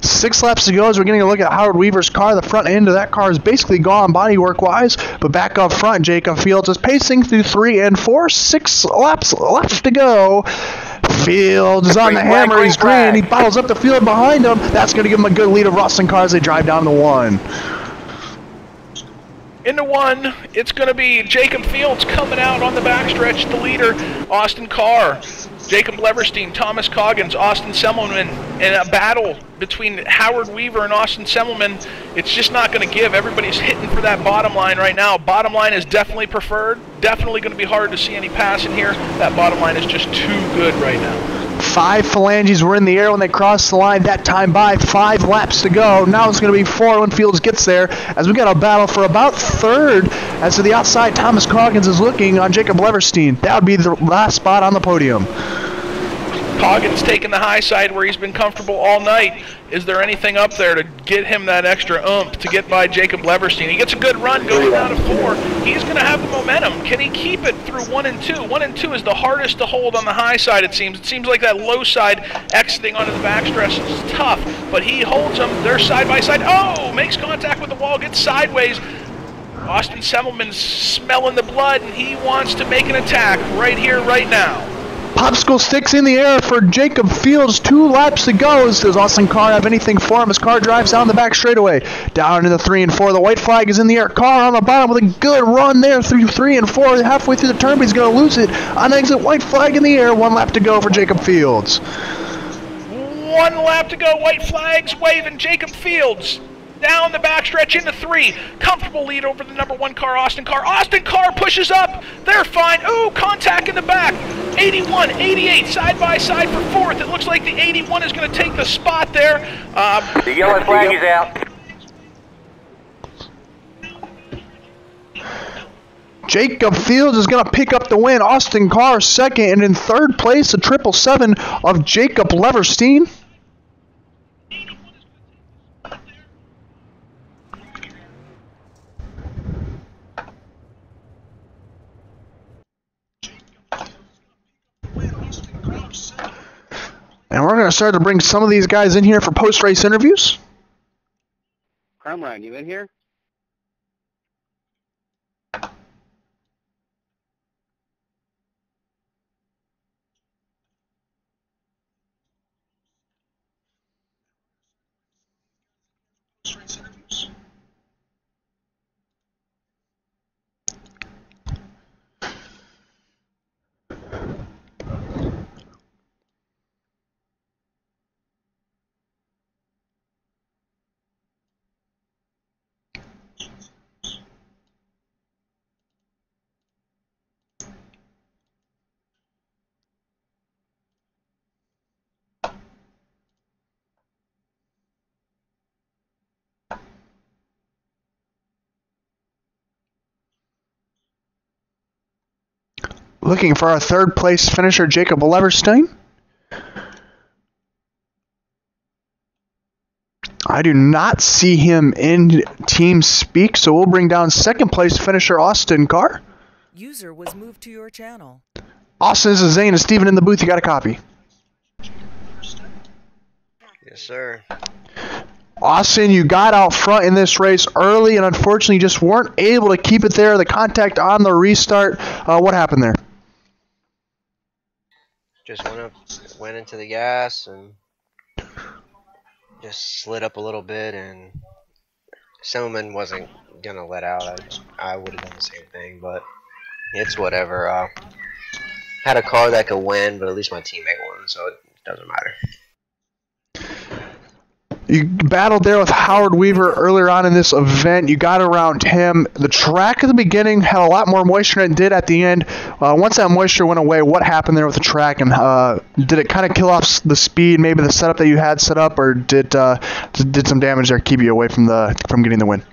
6 laps to go as we're getting a look at Howard Weaver's car. The front end of that car is basically gone bodywork-wise, but back up front, Jacob Fields is pacing through 3 and 4. 6 laps left to go. Fields is on the hammer. He's green. He bottles up the field behind him. That's going to give him a good lead of Austin Carr as they drive down the 1. Into 1, it's going to be Jacob Fields coming out on the backstretch, the leader, Austin Carr. Jacob Leverstein, Thomas Coggins, Austin Semmelman, in a battle between Howard Weaver and Austin Semmelman. It's just not going to give. Everybody's hitting for that bottom line right now. Bottom line is definitely preferred. Definitely going to be hard to see any passing here. That bottom line is just too good right now. 5 phalanges were in the air when they crossed the line that time by. 5 laps to go. Now it's going to be 4 when Fields gets there, as we got a battle for about third. As to the outside, Thomas Coggins is looking on Jacob Leverstein. That would be the last spot on the podium. Coggins taking the high side where he's been comfortable all night. Is there anything up there to get him that extra oomph to get by Jacob Leverstein? He gets a good run going down to 4. He's going to have the momentum. Can he keep it through 1 and 2? 1 and 2 is the hardest to hold on the high side, it seems. It seems like that low side exiting onto the backstretch is tough, but he holds them. They're side by side. Oh, makes contact with the wall, gets sideways. Austin Semmelman's smelling the blood, and he wants to make an attack right here, right now. Popsicle sticks in the air for Jacob Fields. 2 laps to go. Does Austin Carr have anything for him? His car drives down the back straightaway. Down into 3 and 4. The white flag is in the air. Carr on the bottom with a good run there through 3 and 4. Halfway through the turn, but he's going to lose it. On exit, white flag in the air. 1 lap to go for Jacob Fields. 1 lap to go. White flags waving. Jacob Fields down the backstretch into 3. Comfortable lead over the number 1 car, Austin Carr. Austin Carr pushes up. They're fine. Ooh, contact in the back. 81, 88, side by side for 4th. It looks like the 81 is going to take the spot there. The yellow flag is out. Jacob Fields is going to pick up the win. Austin Carr 2nd, and in 3rd place, the 777 of Jacob Leverstein. And we're going to start to bring some of these guys in here for post-race interviews. Crumrine, you in here? Looking for our 3rd place finisher, Jacob Leverstein. I do not see him in team speak, so we'll bring down 2nd place finisher, Austin Carr. User was moved to your channel. Austin, this is Zane and Steven in the booth. You got a copy? Yes, sir. Austin, you got out front in this race early, and unfortunately you just weren't able to keep it there. The contact on the restart. What happened there? Just went into the gas and just slid up a little bit, and Semmelman wasn't gonna let out. I would have done the same thing, but it's whatever. Had a car that could win, but at least my teammate won, so it doesn't matter. You battled there with Howard Weaver earlier on in this event. You got around him. The track at the beginning had a lot more moisture than it did at the end. Once that moisture went away, what happened there with the track, and did it kind of kill off the speed, maybe the setup that you had set up, or did some damage there keep you away from getting the win?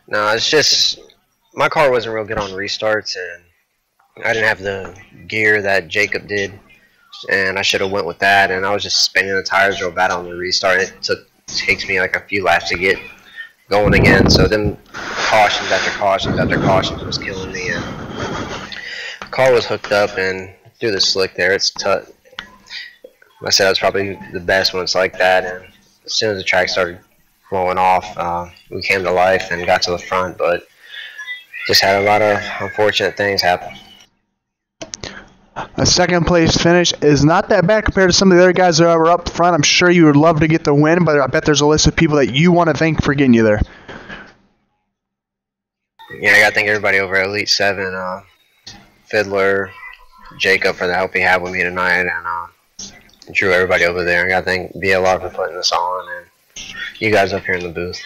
No, it's just my car wasn't real good on restarts, and I didn't have the gear that Jacob did. And I should have went with that, and I was just spinning the tires real bad on the restart. It takes me like a few laps to get going again, so then cautions after cautions after cautions was killing me, and the car was hooked up and through the slick there. It's tough. I said I was probably the best when it's like that, and as soon as the track started blowing off, we came to life and got to the front, but just had a lot of unfortunate things happen. A 2nd place finish is not that bad compared to some of the other guys that were up front. I'm sure you would love to get the win, but I bet there's a list of people that you want to thank for getting you there. Yeah, I got to thank everybody over at Elite 7, Fiddler, Jacob for the help he had with me tonight, and Drew, everybody over there. I got to thank BLR for putting this on, and you guys up here in the booth.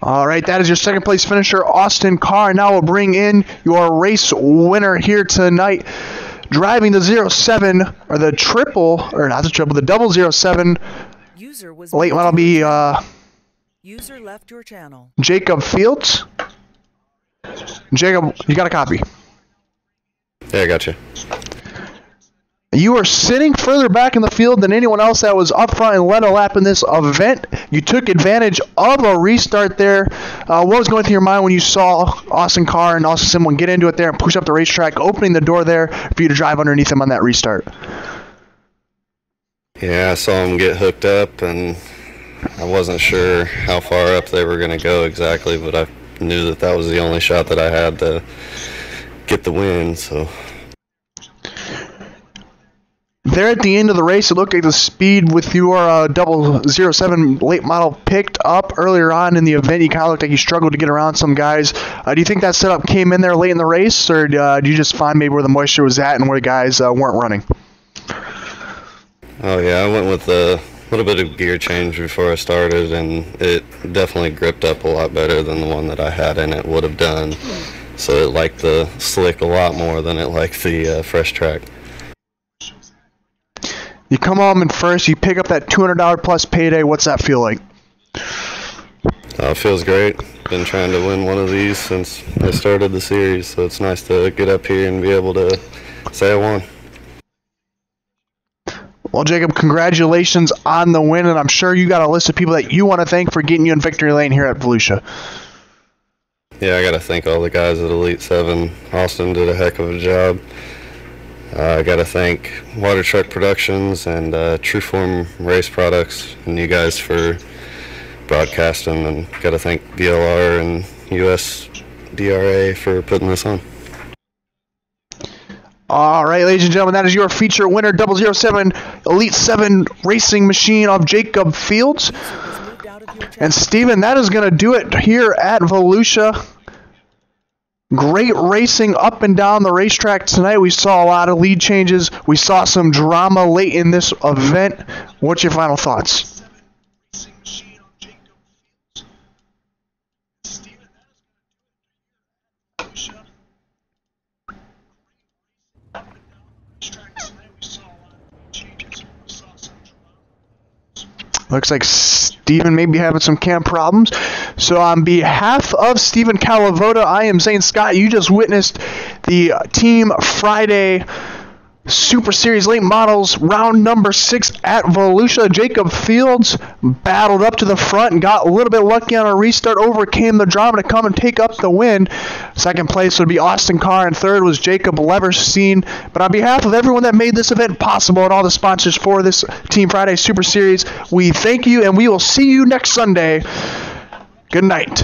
All right, that is your 2nd place finisher, Austin Carr. Now we'll bring in your race winner here tonight, driving the 07, or the triple, or not the triple, the double 07 User was late moved model to be your channel. User left your channel. Jacob Fields. Jacob, you got a copy? Yeah, I got you. You were sitting further back in the field than anyone else that was up front and led a lap in this event. You took advantage of a restart there. What was going through your mind when you saw Austin Carr and Austin Simon get into it there and push up the racetrack, opening the door there for you to drive underneath them on that restart? Yeah, I saw them get hooked up, and I wasn't sure how far up they were going to go exactly, but I knew that that was the only shot that I had to get the win, so... There at the end of the race, it looked like the speed with your 007 late model picked up earlier on in the event. You kind of looked like you struggled to get around some guys. Do you think that setup came in there late in the race, or do you just find maybe where the moisture was at and where the guys weren't running? Oh yeah, I went with a little bit of gear change before I started, and it definitely gripped up a lot better than the one that I had in it would have done. So it liked the slick a lot more than it liked the fresh track. You come home in first, you pick up that $200 plus payday. What's that feel like? It feels great. Been trying to win one of these since I started the series, so it's nice to get up here and be able to say I won. Well, Jacob, congratulations on the win, and I'm sure you got a list of people that you want to thank for getting you in victory lane here at Volusia. Yeah, I got to thank all the guys at Elite 7. Austin did a heck of a job. I got to thank Water Truck Productions and Trueform Race Products and you guys for broadcasting, and got to thank DLR and USDRA for putting this on. All right, ladies and gentlemen, that is your feature winner, 007 Elite 7 racing machine of Jacob Fields. And Steven, that is going to do it here at Volusia. Great racing up and down the racetrack tonight. We saw a lot of lead changes. We saw some drama late in this event. What's your final thoughts? Looks like Steven may be having some cam problems. So on behalf of Steven Calavoda, I am Zane Scott. You just witnessed the Team Friday Super Series Late Models round number 6 at Volusia. Jacob Fields battled up to the front and got a little bit lucky on a restart, overcame the drama to come and take up the win. Second place would be Austin Carr, and third was Jacob Leverstein. But on behalf of everyone that made this event possible and all the sponsors for this Team Friday Super Series, we thank you, and we will see you next Sunday. Good night.